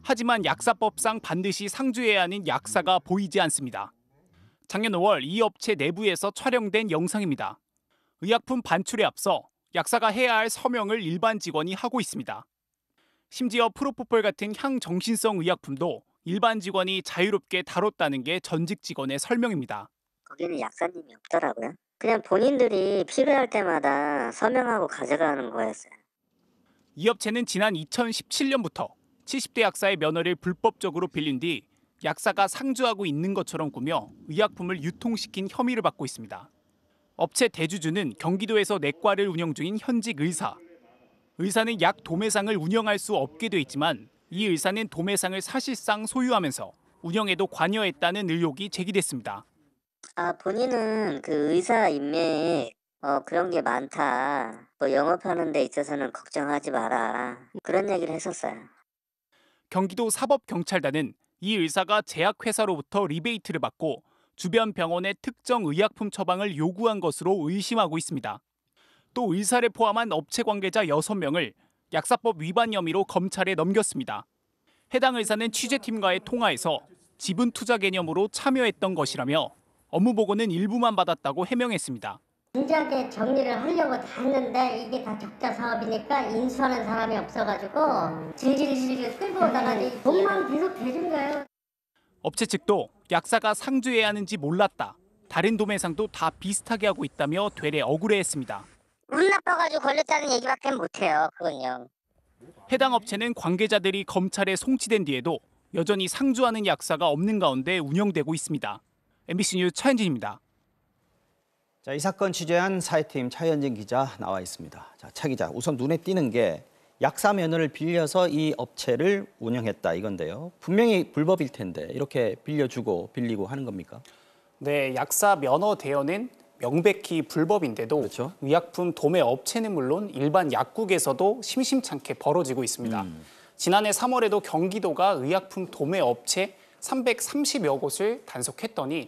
하지만 약사법상 반드시 상주해야 하는 약사가 보이지 않습니다. 작년 5월 이 업체 내부에서 촬영된 영상입니다. 의약품 반출에 앞서 약사가 해야 할 서명을 일반 직원이 하고 있습니다. 심지어 프로포폴 같은 향정신성 의약품도 일반 직원이 자유롭게 다뤘다는 게 전직 직원의 설명입니다. 거기는 약사님이 없더라고요. 그냥 본인들이 필요할 때마다 서명하고 가져가는 거였어요. 이 업체는 지난 2017년부터 70대 약사의 면허를 불법적으로 빌린 뒤 약사가 상주하고 있는 것처럼 꾸며 의약품을 유통시킨 혐의를 받고 있습니다. 업체 대주주는 경기도에서 내과를 운영 중인 현직 의사. 의사는 약 도매상을 운영할 수 없게 돼 있지만 이 의사는 도매상을 사실상 소유하면서 운영에도 관여했다는 의혹이 제기됐습니다. 본인은 그 의사 인맥 그런 게 많다. 뭐 영업하는 데 있어서는 걱정하지 마라. 그런 얘기를 했었어요. 경기도 사법경찰단은 이 의사가 제약회사로부터 리베이트를 받고 주변 병원의 특정 의약품 처방을 요구한 것으로 의심하고 있습니다. 또 의사를 포함한 업체 관계자 6명을 약사법 위반 혐의로 검찰에 넘겼습니다. 해당 의사는 취재팀과의 통화에서 지분 투자 개념으로 참여했던 것이라며 업무 보고는 일부만 받았다고 해명했습니다. 진지하게 정리를 하려고 다 했는데 이게 다 적자 사업이니까 인수하는 사람이 없어가지고 질질 끌고 오다가 돈만 계속 대준 거예요. 업체 측도 약사가 상주해야 하는지 몰랐다. 다른 도매상도 다 비슷하게 하고 있다며 되레 억울해했습니다. 운 나빠가지고 걸렸다는 얘기밖에 못해요. 그건요. 해당 업체는 관계자들이 검찰에 송치된 뒤에도 여전히 상주하는 약사가 없는 가운데 운영되고 있습니다. MBC 뉴스 차현진입니다. 자, 이 사건 취재한 사회팀 차현진 기자 나와 있습니다. 자, 차 기자, 우선 눈에 띄는 게 약사 면허를 빌려서 이 업체를 운영했다 이건데요. 분명히 불법일 텐데 이렇게 빌려주고 빌리고 하는 겁니까? 네, 약사 면허 대여는 명백히 불법인데도 그렇죠? 의약품 도매 업체는 물론 일반 약국에서도 심심찮게 벌어지고 있습니다. 지난해 3월에도 경기도가 의약품 도매 업체 330여 곳을 단속했더니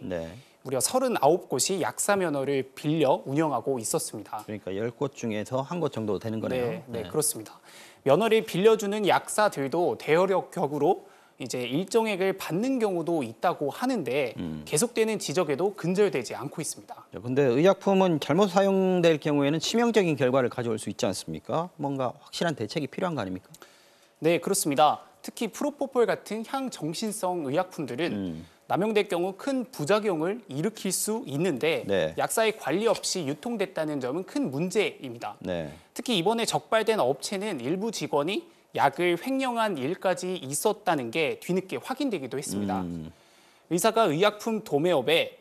무려 39곳이 약사 면허를 빌려 운영하고 있었습니다. 그러니까 10곳 중에서 한 곳 정도 되는 거네요. 네, 그렇습니다. 면허를 빌려주는 약사들도 대여력 격으로 이제 일정액을 받는 경우도 있다고 하는데 계속되는 지적에도 근절되지 않고 있습니다. 그런데 의약품은 잘못 사용될 경우에는 치명적인 결과를 가져올 수 있지 않습니까? 뭔가 확실한 대책이 필요한 거 아닙니까? 네, 그렇습니다. 특히 프로포폴 같은 향정신성 의약품들은 남용될 경우 큰 부작용을 일으킬 수 있는데 약사의 관리 없이 유통됐다는 점은 큰 문제입니다. 특히 이번에 적발된 업체는 일부 직원이 약을 횡령한 일까지 있었다는 게 뒤늦게 확인되기도 했습니다. 의사가 의약품 도매업에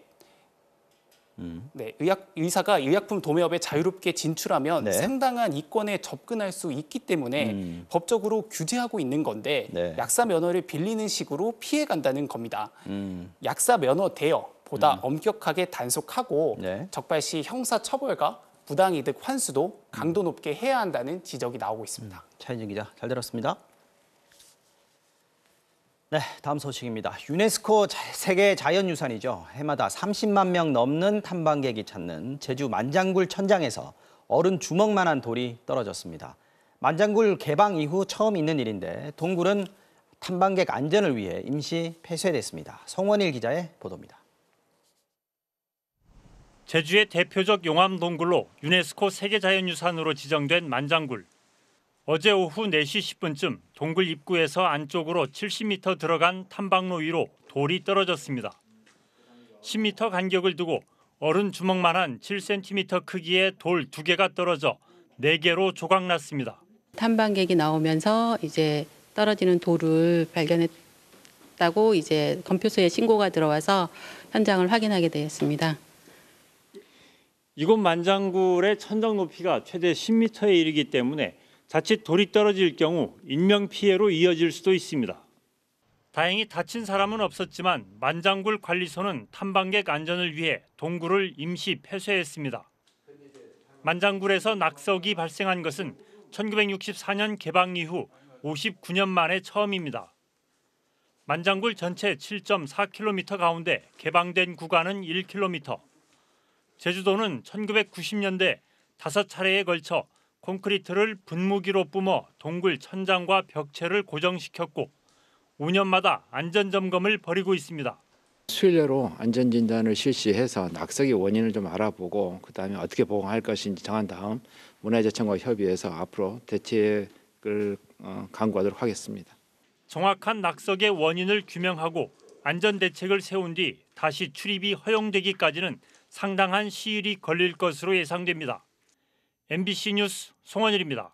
의사가 의약품 도매업에 자유롭게 진출하면 상당한 이권에 접근할 수 있기 때문에 법적으로 규제하고 있는 건데 약사 면허를 빌리는 식으로 피해간다는 겁니다. 약사 면허 대여보다 엄격하게 단속하고 적발 시 형사처벌과 부당이득 환수도 강도 높게 해야 한다는 지적이 나오고 있습니다. 차현진 기자, 잘 들었습니다. 네, 다음 소식입니다. 유네스코 세계 자연유산이죠. 해마다 30만 명 넘는 탐방객이 찾는 제주 만장굴 천장에서 어른 주먹만한 돌이 떨어졌습니다. 만장굴 개방 이후 처음 있는 일인데 동굴은 탐방객 안전을 위해 임시 폐쇄됐습니다. 송원일 기자의 보도입니다. 제주의 대표적 용암동굴로 유네스코 세계자연유산으로 지정된 만장굴. 어제 오후 4시 10분쯤 동굴 입구에서 안쪽으로 70m 들어간 탐방로 위로 돌이 떨어졌습니다. 10m 간격을 두고 어른 주먹만한 7cm 크기의 돌 2개가 떨어져 4개로 조각났습니다. 탐방객이 나오면서 이제 떨어지는 돌을 발견했다고 이제 검표소에 신고가 들어와서 현장을 확인하게 되었습니다. 이곳 만장굴의 천정 높이가 최대 10m에 이르기 때문에 자칫 돌이 떨어질 경우 인명피해로 이어질 수도 있습니다. 다행히 다친 사람은 없었지만 만장굴 관리소는 탐방객 안전을 위해 동굴을 임시 폐쇄했습니다. 만장굴에서 낙석이 발생한 것은 1964년 개방 이후 59년 만에 처음입니다. 만장굴 전체 7.4km 가운데 개방된 구간은 1km. 제주도는 1990년대 5차례에 걸쳐 콘크리트를 분무기로 뿜어 동굴 천장과 벽체를 고정시켰고 5년마다 안전점검을 벌이고 있습니다. 수일례로 안전진단을 실시해서 낙석의 원인을 좀 알아보고 그다음에 어떻게 보강할 것인지 정한 다음 문화재청과 협의해서 앞으로 대책을 강구하도록 하겠습니다. 정확한 낙석의 원인을 규명하고 안전대책을 세운 뒤 다시 출입이 허용되기까지는 상당한 시일이 걸릴 것으로 예상됩니다. MBC 뉴스 송원일입니다.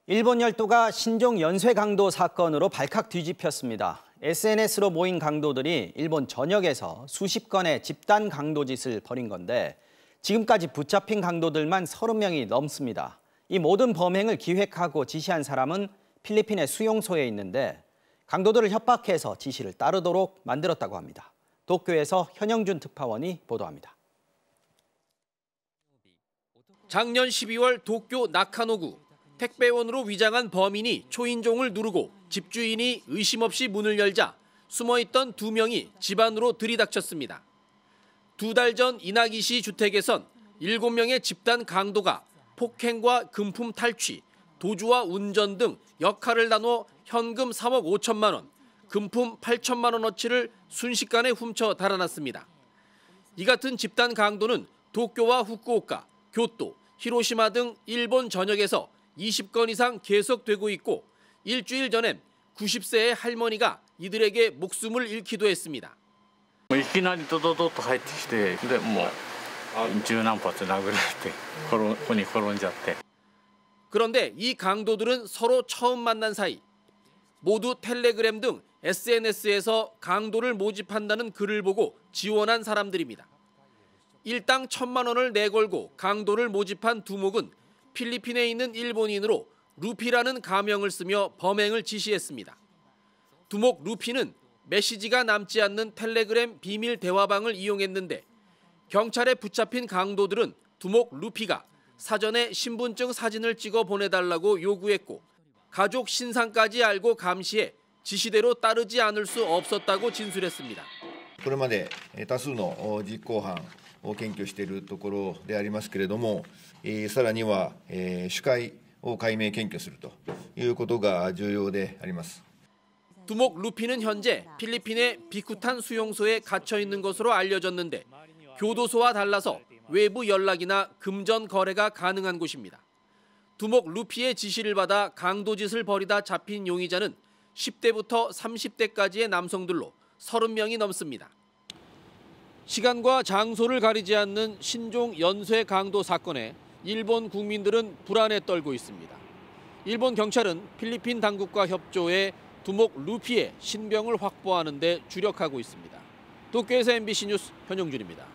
일본 열도가 신종 연쇄 강도 사건으로 발칵 뒤집혔습니다. SNS로 모인 강도들이 일본 전역에서 수십 건의 집단 강도짓을 벌인 건데 지금까지 붙잡힌 강도들만 30명이 넘습니다. 이 모든 범행을 기획하고 지시한 사람은 필리핀의 수용소에 있는데 강도들을 협박해서 지시를 따르도록 만들었다고 합니다. 도쿄에서 현영준 특파원이 보도합니다. 작년 12월 도쿄 나카노구. 택배원으로 위장한 범인이 초인종을 누르고 집주인이 의심 없이 문을 열자 숨어있던 2명이 집 안으로 들이닥쳤습니다. 2달 전 이나기시 주택에선 7명의 집단 강도가 폭행과 금품 탈취, 도주와 운전 등 역할을 나눠 현금 3억 5천만 원, 금품 8천만 원어치를 순식간에 훔쳐 달아났습니다. 이 같은 집단 강도는 도쿄와 후쿠오카, 교토, 히로시마 등 일본 전역에서 20건 이상 계속되고 있고 일주일 전엔 90세의 할머니가 이들에게 목숨을 잃기도 했습니다. いきなりドドドッと入ってきて、でもう十何発殴られてこに転んじゃって。 그런데 이 강도들은 서로 처음 만난 사이 모두 텔레그램 등 SNS에서 강도를 모집한다는 글을 보고 지원한 사람들입니다. 일당 1,000만 원을 내걸고 강도를 모집한 두목은 필리핀에 있는 일본인으로 루피라는 가명을 쓰며 범행을 지시했습니다. 두목 루피는 메시지가 남지 않는 텔레그램 비밀 대화방을 이용했는데 경찰에 붙잡힌 강도들은 두목 루피가 사전에 신분증 사진을 찍어 보내달라고 요구했고 가족 신상까지 알고 감시해 지시대로 따르지 않을 수 없었다고 진술했습니다. これまで多数の実行犯を検挙しているところでありますけれども、さらには主体を解明検挙するということが重要であります。 두목 루피는 현재 필리핀의 비쿠탄 수용소에 갇혀 있는 것으로 알려졌는데 교도소와 달라서 외부 연락이나 금전 거래가 가능한 곳입니다. 두목 루피의 지시를 받아 강도짓을 벌이다 잡힌 용의자는 10대부터 30대까지의 남성들로 30명이 넘습니다. 시간과 장소를 가리지 않는 신종 연쇄 강도 사건에 일본 국민들은 불안에 떨고 있습니다. 일본 경찰은 필리핀 당국과 협조해 두목 루피의 신병을 확보하는 데 주력하고 있습니다. 도쿄에서 MBC 뉴스 현용준입니다.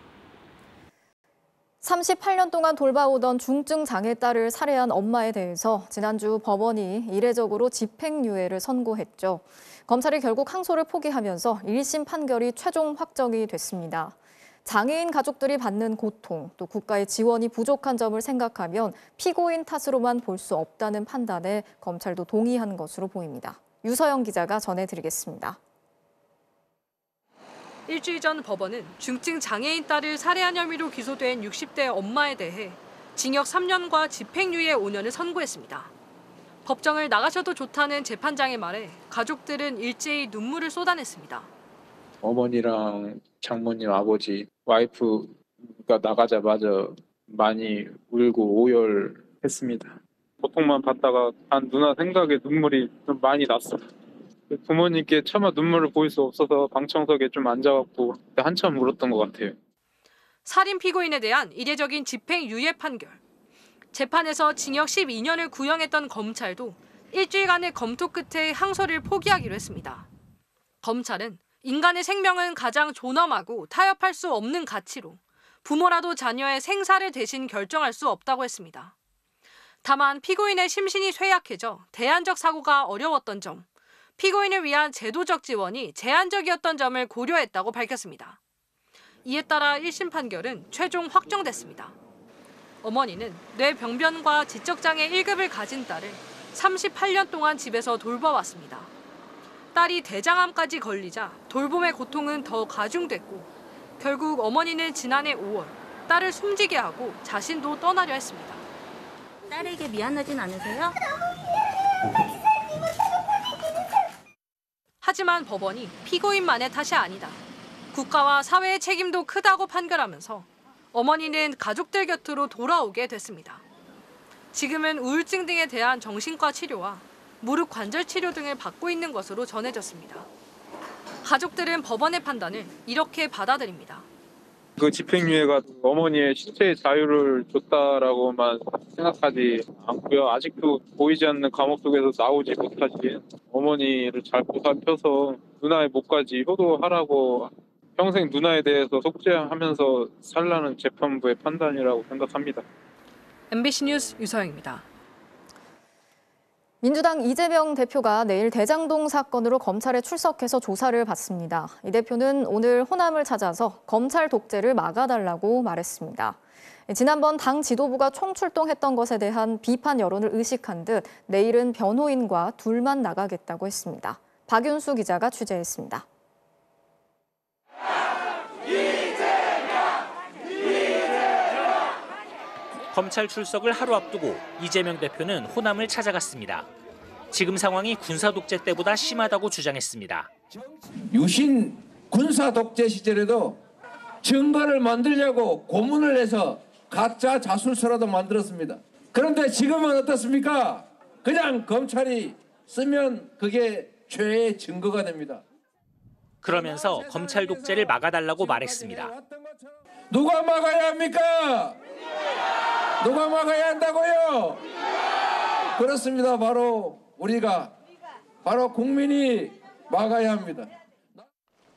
38년 동안 돌봐오던 중증 장애 딸을 살해한 엄마에 대해서 지난주 법원이 이례적으로 집행유예를 선고했죠. 검찰이 결국 항소를 포기하면서 1심 판결이 최종 확정이 됐습니다. 장애인 가족들이 받는 고통, 또 국가의 지원이 부족한 점을 생각하면 피고인 탓으로만 볼 수 없다는 판단에 검찰도 동의한 것으로 보입니다. 유서영 기자가 전해드리겠습니다. 일주일 전 법원은 중증 장애인 딸을 살해한 혐의로 기소된 60대 엄마에 대해 징역 3년과 집행유예 5년을 선고했습니다. 법정을 나가셔도 좋다는 재판장의 말에 가족들은 일제히 눈물을 쏟아냈습니다. 어머니랑 장모님, 아버지, 와이프가 나가자마자 많이 울고 오열했습니다. 고통만 받다가 한 누나 생각에 눈물이 좀 많이 났어요. 부모님께 차마 눈물을 보일 수 없어서 방청석에 좀 앉아갖고 한참 울었던 것 같아요. 살인 피고인에 대한 이례적인 집행유예 판결. 재판에서 징역 12년을 구형했던 검찰도 일주일간의 검토 끝에 항소를 포기하기로 했습니다. 검찰은 인간의 생명은 가장 존엄하고 타협할 수 없는 가치로 부모라도 자녀의 생사를 대신 결정할 수 없다고 했습니다. 다만 피고인의 심신이 쇠약해져 대안적 사고가 어려웠던 점, 피고인을 위한 제도적 지원이 제한적이었던 점을 고려했다고 밝혔습니다. 이에 따라 1심 판결은 최종 확정됐습니다. 어머니는 뇌병변과 지적장애 1급을 가진 딸을 38년 동안 집에서 돌봐왔습니다. 딸이 대장암까지 걸리자 돌봄의 고통은 더 가중됐고 결국 어머니는 지난해 5월 딸을 숨지게 하고 자신도 떠나려 했습니다. 딸에게 미안하진 않으세요? 하지만 법원이 피고인만의 탓이 아니다. 국가와 사회의 책임도 크다고 판결하면서 어머니는 가족들 곁으로 돌아오게 됐습니다. 지금은 우울증 등에 대한 정신과 치료와 무릎 관절 치료 등을 받고 있는 것으로 전해졌습니다. 가족들은 법원의 판단을 이렇게 받아들입니다. 그 집행유예가 어머니의 신체의 자유를 줬다라고만 생각하지 않고요. 아직도 보이지 않는 감옥 속에서 나오지 못하신 어머니를 잘 보살펴서 누나의 목까지 효도하라고 평생 누나에 대해서 속죄하면서 살라는 재판부의 판단이라고 생각합니다. MBC 뉴스 유서영입니다. 민주당 이재명 대표가 내일 대장동 사건으로 검찰에 출석해서 조사를 받습니다. 이 대표는 오늘 호남을 찾아서 검찰 독재를 막아달라고 말했습니다. 지난번 당 지도부가 총출동했던 것에 대한 비판 여론을 의식한 듯 내일은 변호인과 둘만 나가겠다고 했습니다. 박윤수 기자가 취재했습니다. 검찰 출석을 하루 앞두고 이재명 대표는 호남을 찾아갔습니다. 지금 상황이 군사 독재 때보다 심하다고 주장했습니다. 유신 군사 독재 시절에도 증거를 만들려고 고문을 해서 가짜 자술서라도 만들었습니다. 그런데 지금은 어떻습니까? 그냥 검찰이 쓰면 그게 죄의 증거가 됩니다. 그러면서 검찰 독재를 막아달라고 말했습니다. 누가 막아야 합니까? 누가 막아야 한다고요? 그렇습니다. 바로 우리가, 바로 국민이 막아야 합니다.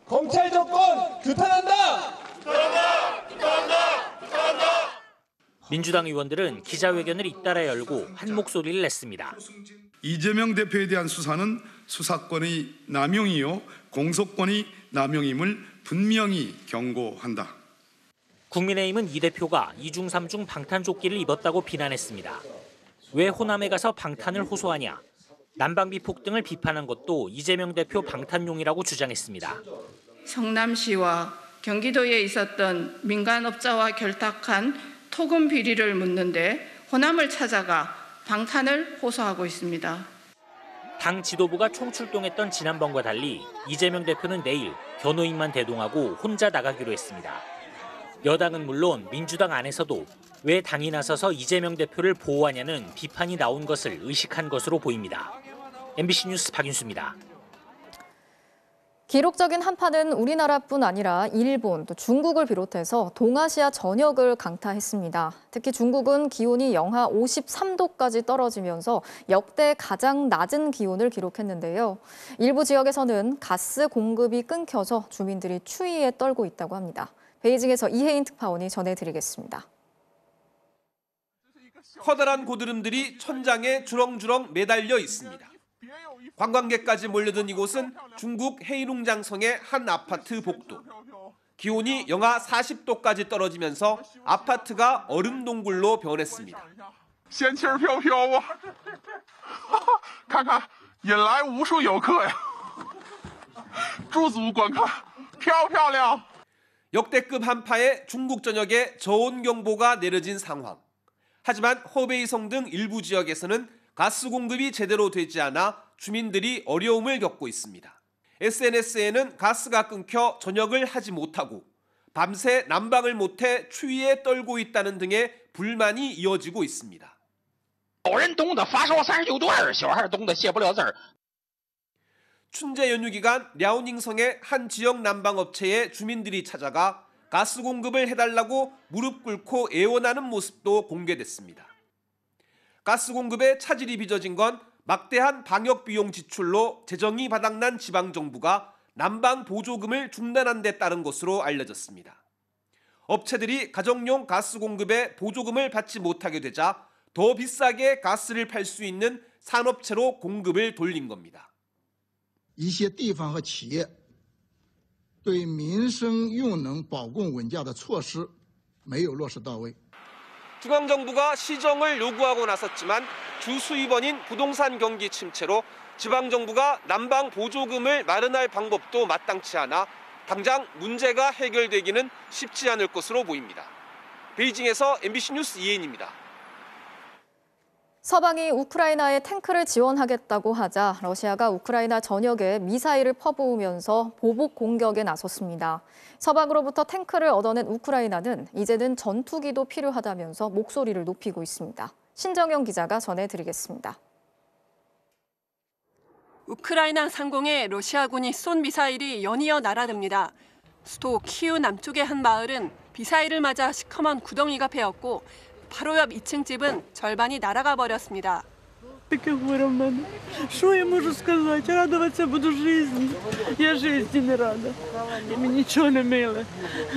검찰 정권 규탄한다! 민주당 의원들은 기자회견을 잇따라 열고 한 목소리를 냈습니다. 이재명 대표에 대한 수사는 수사권의 남용이요 공소권의 남용임을 분명히 경고한다. 국민의힘은 이 대표가 2중 3중 방탄조끼를 입었다고 비난했습니다. 왜 호남에 가서 방탄을 호소하냐? 난방비 폭등을 비판한 것도 이재명 대표 방탄용이라고 주장했습니다. 성남시와 경기도에 있었던 민간업자와 결탁한 토금 비리를 묻는데 호남을 찾아가 방탄을 호소하고 있습니다. 당 지도부가 총출동했던 지난번과 달리 이재명 대표는 내일 변호인만 대동하고 혼자 나가기로 했습니다. 여당은 물론 민주당 안에서도 왜 당이 나서서 이재명 대표를 보호하냐는 비판이 나온 것을 의식한 것으로 보입니다. MBC 뉴스 박윤수입니다. 기록적인 한파는 우리나라뿐 아니라 일본, 또 중국을 비롯해서 동아시아 전역을 강타했습니다. 특히 중국은 기온이 영하 53도까지 떨어지면서 역대 가장 낮은 기온을 기록했는데요. 일부 지역에서는 가스 공급이 끊겨서 주민들이 추위에 떨고 있다고 합니다. 베이징에서 이혜인 특파원이 전해드리겠습니다. 커다란 고드름들이 천장에 주렁주렁 매달려 있습니다. 관광객까지 몰려든 이곳은 중국 헤이룽장성의 한 아파트 복도. 기온이 영하 40도까지 떨어지면서 아파트가 얼음 동굴로 변했습니다. 仙气儿飘飘啊！看看，引来无数游客呀！驻足观看，漂不漂亮？ 역대급 한파에 중국 전역에 저온경보가 내려진 상황. 하지만 허베이성 등 일부 지역에서는 가스 공급이 제대로 되지 않아 주민들이 어려움을 겪고 있습니다. SNS에는 가스가 끊겨 전역을 하지 못하고 밤새 난방을 못해 추위에 떨고 있다는 등의 불만이 이어지고 있습니다. 춘제 연휴 기간 랴오닝성의 한 지역 난방업체에 주민들이 찾아가 가스 공급을 해달라고 무릎 꿇고 애원하는 모습도 공개됐습니다. 가스 공급에 차질이 빚어진 건 막대한 방역 비용 지출로 재정이 바닥난 지방정부가 난방 보조금을 중단한 데 따른 것으로 알려졌습니다. 업체들이 가정용 가스 공급에 보조금을 받지 못하게 되자 더 비싸게 가스를 팔 수 있는 산업체로 공급을 돌린 겁니다. 一些地方和企业对民生用能保供稳价的措施没有落实到位。 중앙정부가 시정을 요구하고 나섰지만 주 수입원인 부동산 경기 침체로 지방정부가 난방 보조금을 마련할 방법도 마땅치 않아 당장 문제가 해결되기는 쉽지 않을 것으로 보입니다. 베이징에서 MBC 뉴스 이혜인입니다. 서방이 우크라이나에 탱크를 지원하겠다고 하자 러시아가 우크라이나 전역에 미사일을 퍼부으면서 보복 공격에 나섰습니다. 서방으로부터 탱크를 얻어낸 우크라이나는 이제는 전투기도 필요하다면서 목소리를 높이고 있습니다. 신정영 기자가 전해드리겠습니다. 우크라이나 상공에 러시아군이 쏜 미사일이 연이어 날아듭니다. 수도 키우 남쪽의 한 마을은 미사일을 맞아 시커먼 구덩이가 패였고 바로 옆 2층 집은 절반이 날아가 버렸습니다. Таке горе в мене. Що я можу сказати? Радуватися буду житті. Я житті не рада. І мені нічого не миле.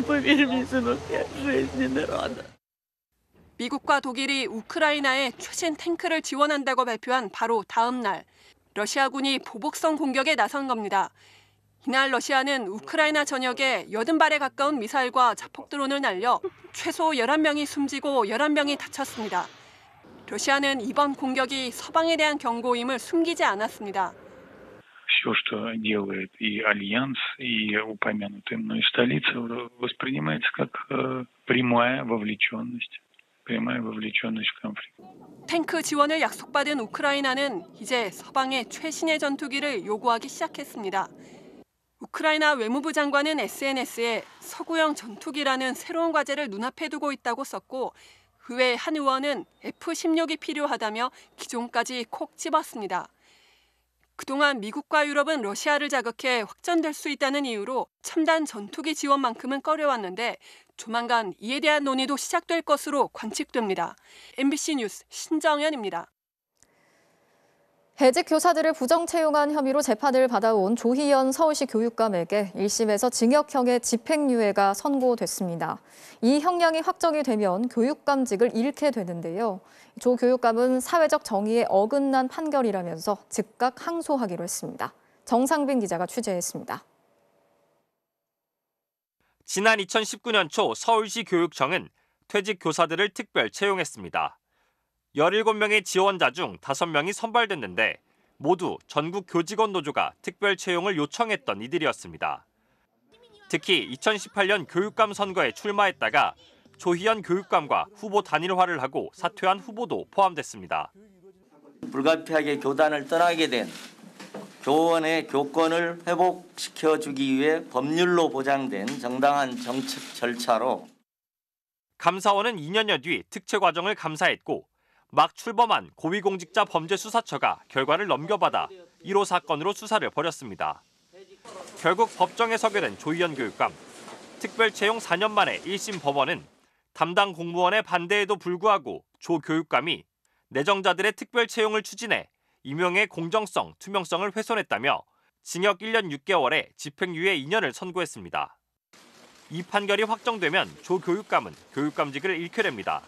Повір мені, синок, я житті не рада. 미국과 독일이 우크라이나에 최신 탱크를 지원한다고 발표한 바로 다음 날 러시아군이 보복성 공격에 나선 겁니다. 이날 러시아는 우크라이나 전역에 80발에 가까운 미사일과 자폭 드론을 날려 최소 11명이 숨지고 11명이 다쳤습니다. 러시아는 이번 공격이 서방에 대한 경고임을 숨기지 않았습니다. Все, что делает и Альянс, и упомянутая мной столица, воспринимается как прямая вовлеченность в конфликт. 탱크 지원을 약속받은 우크라이나는 이제 서방의 최신의 전투기를 요구하기 시작했습니다. 우크라이나 외무부 장관은 SNS에 서구형 전투기라는 새로운 과제를 눈앞에 두고 있다고 썼고 의회 한 의원은 F-16이 필요하다며 기종까지 콕 집었습니다. 그동안 미국과 유럽은 러시아를 자극해 확전될 수 있다는 이유로 첨단 전투기 지원만큼은 꺼려왔는데 조만간 이에 대한 논의도 시작될 것으로 관측됩니다. MBC 뉴스 신정연입니다. 해직 교사들을 부정 채용한 혐의로 재판을 받아온 조희연 서울시 교육감에게 1심에서 징역형의 집행유예가 선고됐습니다. 이 형량이 확정이 되면 교육감직을 잃게 되는데요. 조 교육감은 사회적 정의에 어긋난 판결이라면서 즉각 항소하기로 했습니다. 정상빈 기자가 취재했습니다. 지난 2019년 초 서울시 교육청은 퇴직 교사들을 특별 채용했습니다. 17명의 지원자 중 5명이 선발됐는데 모두 전국 교직원 노조가 특별 채용을 요청했던 이들이었습니다. 특히 2018년 교육감 선거에 출마했다가 조희연 교육감과 후보 단일화를 하고 사퇴한 후보도 포함됐습니다. 불가피하게 교단을 떠나게 된 교원의 교권을 회복시켜주기 위해 법률로 보장된 정당한 정책 절차로 감사원은 2년여 뒤 특채 과정을 감사했고 막 출범한 고위공직자범죄수사처가 결과를 넘겨받아 1호 사건으로 수사를 벌였습니다. 결국 법정에 서게 된 조희연 교육감. 특별 채용 4년 만에 1심 법원은 담당 공무원의 반대에도 불구하고 조 교육감이 내정자들의 특별 채용을 추진해 임용의 공정성, 투명성을 훼손했다며 징역 1년 6개월에 집행유예 2년을 선고했습니다. 이 판결이 확정되면 조 교육감은 교육감직을 잃게 됩니다.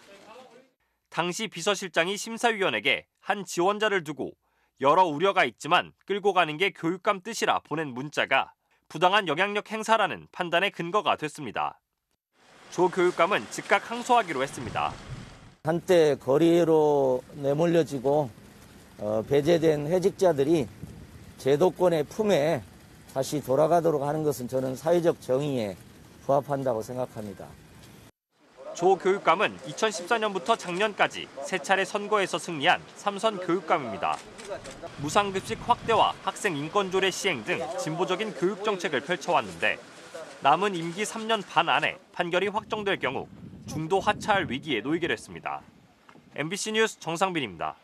당시 비서실장이 심사위원에게 한 지원자를 두고 여러 우려가 있지만 끌고 가는 게 교육감 뜻이라 보낸 문자가 부당한 영향력 행사라는 판단의 근거가 됐습니다. 조 교육감은 즉각 항소하기로 했습니다. 한때 거리로 내몰려지고 배제된 회직자들이 제도권의 품에 다시 돌아가도록 하는 것은 저는 사회적 정의에 부합한다고 생각합니다. 조 교육감은 2014년부터 작년까지 3차례 선거에서 승리한 3선 교육감입니다. 무상급식 확대와 학생 인권조례 시행 등 진보적인 교육 정책을 펼쳐왔는데 남은 임기 3년 반 안에 판결이 확정될 경우 중도 하차할 위기에 놓이게 됐습니다. MBC 뉴스 정상빈입니다.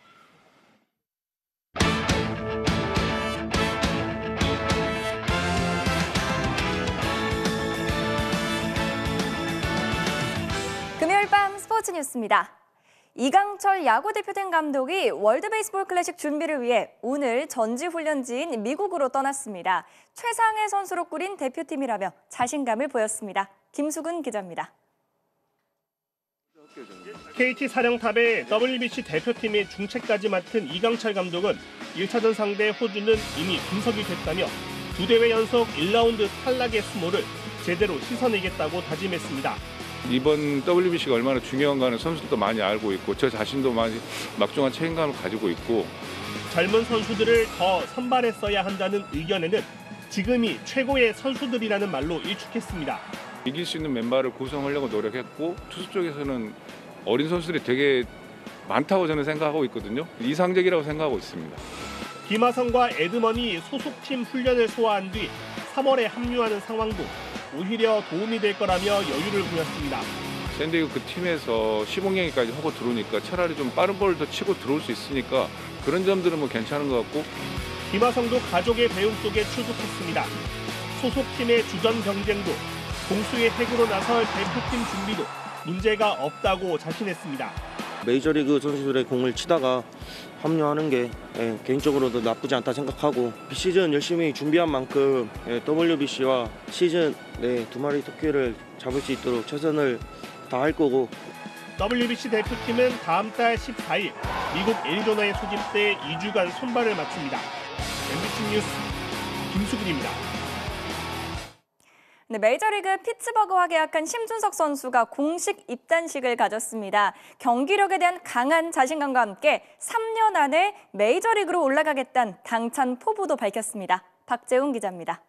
금요일 밤 스포츠 뉴스입니다. 이강철 야구대표팀 감독이 월드베이스볼 클래식 준비를 위해 오늘 전지훈련지인 미국으로 떠났습니다. 최상의 선수로 꾸린 대표팀이라며 자신감을 보였습니다. 김수근 기자입니다. KT 사령탑의 WBC 대표팀의 중책까지 맡은 이강철 감독은 1차전 상대 호주는 이미 분석이 됐다며 2대회 연속 1라운드 탈락의 수모를 제대로 씻어내겠다고 다짐했습니다. 이번 WBC가 얼마나 중요한가는 선수들도 많이 알고 있고 저 자신도 많이 막중한 책임감을 가지고 있고 젊은 선수들을 더 선발했어야 한다는 의견에는 지금이 최고의 선수들이라는 말로 일축했습니다. 이길 수 있는 멤버를 구성하려고 노력했고 투수 쪽에서는 어린 선수들이 되게 많다고 저는 생각하고 있거든요. 이상적이라고 생각하고 있습니다. 김하성과 에드먼이 소속팀 훈련을 소화한 뒤 3월에 합류하는 상황도 오히려 도움이 될 거라며 여유를 부렸습니다. 샌디에고 그 팀에서 시범경기까지 하고 들어오니까 차라리 좀 빠른 볼을 더 치고 들어올 수 있으니까 그런 점들은 뭐 괜찮은 것 같고. 김하성도 가족의 배움 속에 출국했습니다. 소속팀의 주전 경쟁도 공수의 핵으로 나설 대표팀 준비도 문제가 없다고 자신했습니다. 메이저리그 선수들의 공을 치다가 합류하는 게 개인적으로도 나쁘지 않다 생각하고 비시즌 열심히 준비한 만큼 WBC와 시즌 내 두 마리 토끼를 잡을 수 있도록 최선을 다할 거고. WBC 대표팀은 다음 달 14일 미국 애리조나에 소집돼 2주간 손발을 마칩니다. MBC 뉴스 김수근입니다. 네, 메이저리그 피츠버그와 계약한 심준석 선수가 공식 입단식을 가졌습니다. 경기력에 대한 강한 자신감과 함께 3년 안에 메이저리그로 올라가겠다는 당찬 포부도 밝혔습니다. 박재훈 기자입니다.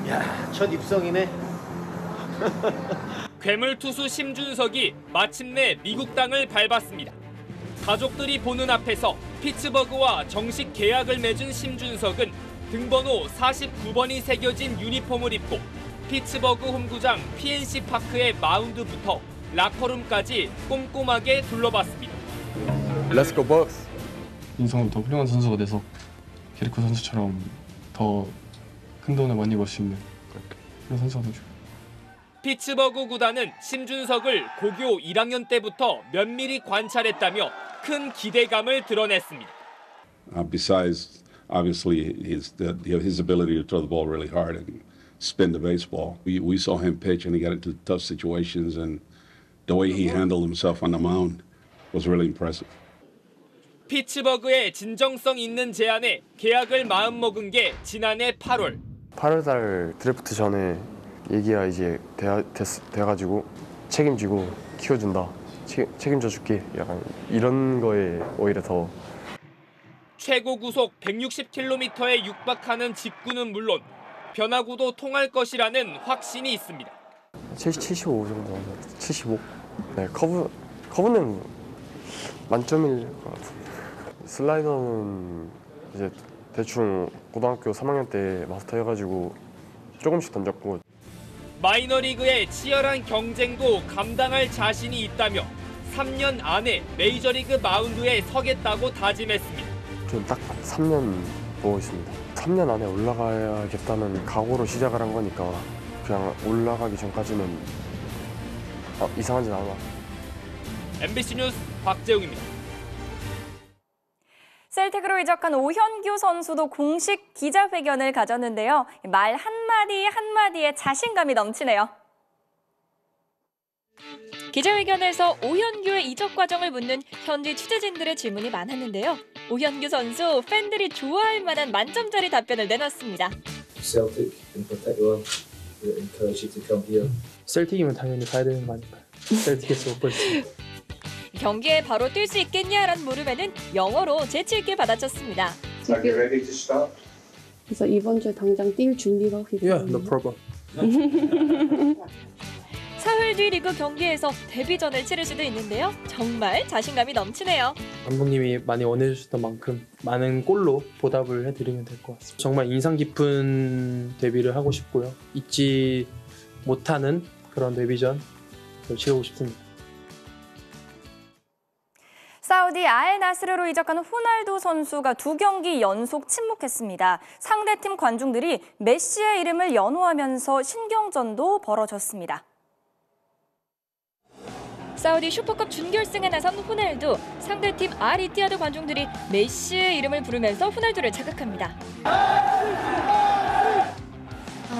야, 첫 입성이네. 괴물 투수 심준석이 마침내 미국 땅을 밟았습니다. 가족들이 보는 앞에서 피츠버그와 정식 계약을 맺은 심준석은 등번호 49번이 새겨진 유니폼을 입고 피츠버그 홈구장 PNC 파크의 마운드부터 라커룸까지 꼼꼼하게 둘러봤습니다. Let's go Bucks. 인성은 더 훌륭한 선수가 돼서 게리코 선수처럼 더 큰 돈을 많이 벌 수 있는 그런 선수가 되죠. 피츠버그 구단은 심준석을 고교 1학년 때부터 면밀히 관찰했다며 큰 기대감을 드러냈습니다. Besides obviously his ability to throw the ball really hard and spin the baseball. We saw him pitch and he got into tough situations and the way he handled himself on the mound was really impressive. 피츠버그의 진정성 있는 제안에 계약을 마음먹은 게 지난해 8월. 8월달 드래프트 전에 얘기가 이제 돼가지고 책임지고 키워준다. 책임져 줄게. 약간 이런 거에 오히려 더. 최고 구속 160km에 육박하는 직구는 물론 변화구도 통할 것이라는 확신이 있습니다. 75 정도, 75. 네, 커브는 만점일 것 같은데. 슬라이더는 이제 대충 고등학교 3학년 때 마스터 해가지고 조금씩 던졌고. 마이너리그의 치열한 경쟁도 감당할 자신이 있다며 3년 안에 메이저리그 마운드에 서겠다고 다짐했습니다. 저는 딱 3년 보고 있습니다. 3년 안에 올라가야겠다는 각오로 시작을 한 거니까 그냥 올라가기 전까지는 이상하진 않아. MBC 뉴스 박재웅입니다. 셀틱으로 이적한 오현규 선수도 공식 기자회견을 가졌는데요. 말 한마디 한마디에 자신감이 넘치네요. 기자회견에서 오현규의 이적 과정을 묻는 현지 취재진들의 질문이 많았는데요. 오현규 선수 팬들이 좋아할 만한 만점짜리 답변을 내놨습니다. 셀틱이면 당연히 가야 되는 거 아닐까요? 셀틱에서 못 볼 수. 경기에 바로 뛸 수 있겠냐라는 물음에는 영어로 재치 있게 받아쳤습니다. 그래서 이번 주에 당장 뛸 준비가 혹시 Yeah, no problem. 사흘 뒤 리그 경기에서 데뷔전을 치를 수도 있는데요. 정말 자신감이 넘치네요. 감독님이 많이 원해주셨던 만큼 많은 골로 보답을 해드리면 될 것 같습니다. 정말 인상 깊은 데뷔를 하고 싶고요. 잊지 못하는 그런 데뷔전을 치르고 싶습니다. 사우디 알나스르로 이적한 호날두 선수가 2경기 연속 침묵했습니다. 상대팀 관중들이 메시의 이름을 연호하면서 신경전도 벌어졌습니다. 사우디 슈퍼컵 준결승에 나선 호날두, 상대팀 알이티아드 관중들이 메시의 이름을 부르면서 호날두를 자극합니다.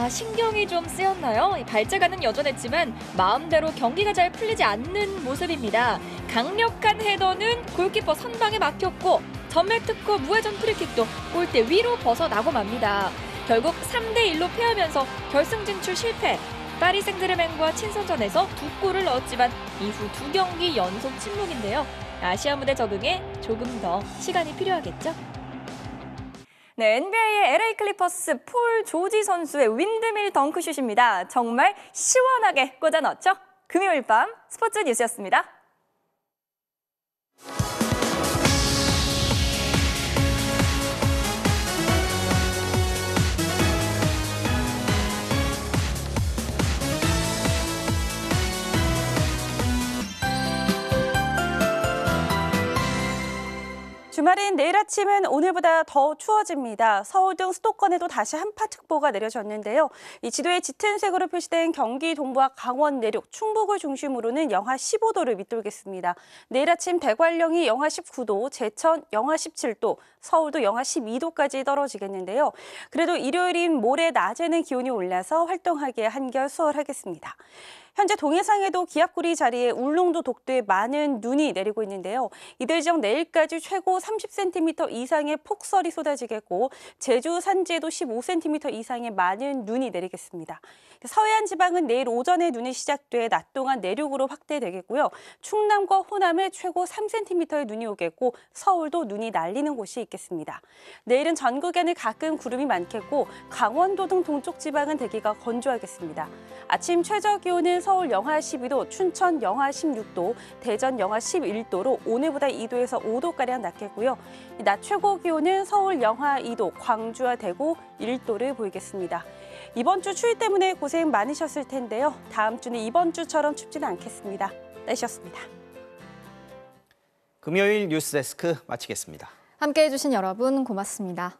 신경이 좀 쓰였나요? 발재간은 여전했지만 마음대로 경기가 잘 풀리지 않는 모습입니다. 강력한 헤더는 골키퍼 선방에 막혔고 전멸 특허 무회전 프리킥도 골대 위로 벗어나고 맙니다. 결국 3대1로 패하면서 결승 진출 실패. 파리 생제르맹과 친선전에서 2골을 넣었지만 이후 2경기 연속 침묵인데요. 아시아 무대 적응에 조금 더 시간이 필요하겠죠? 네, NBA의 LA 클리퍼스 폴 조지 선수의 윈드밀 덩크슛입니다. 정말 시원하게 꽂아 넣었죠? 금요일 밤 스포츠 뉴스였습니다. 주말인 내일 아침은 오늘보다 더 추워집니다. 서울 등 수도권에도 다시 한파특보가 내려졌는데요. 이 지도에 짙은 색으로 표시된 경기 동부와 강원 내륙, 충북을 중심으로는 영하 15도를 밑돌겠습니다. 내일 아침 대관령이 영하 19도, 제천 영하 17도, 서울도 영하 12도까지 떨어지겠는데요. 그래도 일요일인 모레 낮에는 기온이 올라서 활동하기에 한결 수월하겠습니다. 현재 동해상에도 기압구리 자리에 울릉도 독도에 많은 눈이 내리고 있는데요. 이들 지역 내일까지 최고 30cm 이상의 폭설이 쏟아지겠고 제주 산지에도 15cm 이상의 많은 눈이 내리겠습니다. 서해안 지방은 내일 오전에 눈이 시작돼 낮 동안 내륙으로 확대되겠고요. 충남과 호남에 최고 3cm의 눈이 오겠고 서울도 눈이 날리는 곳이 있겠습니다. 내일은 전국에는 가끔 구름이 많겠고 강원도 등 동쪽 지방은 대기가 건조하겠습니다. 아침 최저 기온은 서울 영하 12도, 춘천 영하 16도, 대전 영하 11도로 오늘보다 2도에서 5도가량 낮겠고요. 낮 최고 기온은 서울 영하 2도, 광주와 대구 1도를 보이겠습니다. 이번 주 추위 때문에 고생 많으셨을 텐데요. 다음 주는 이번 주처럼 춥지는 않겠습니다. 날씨였습니다. 금요일 뉴스데스크 마치겠습니다. 함께해 주신 여러분 고맙습니다.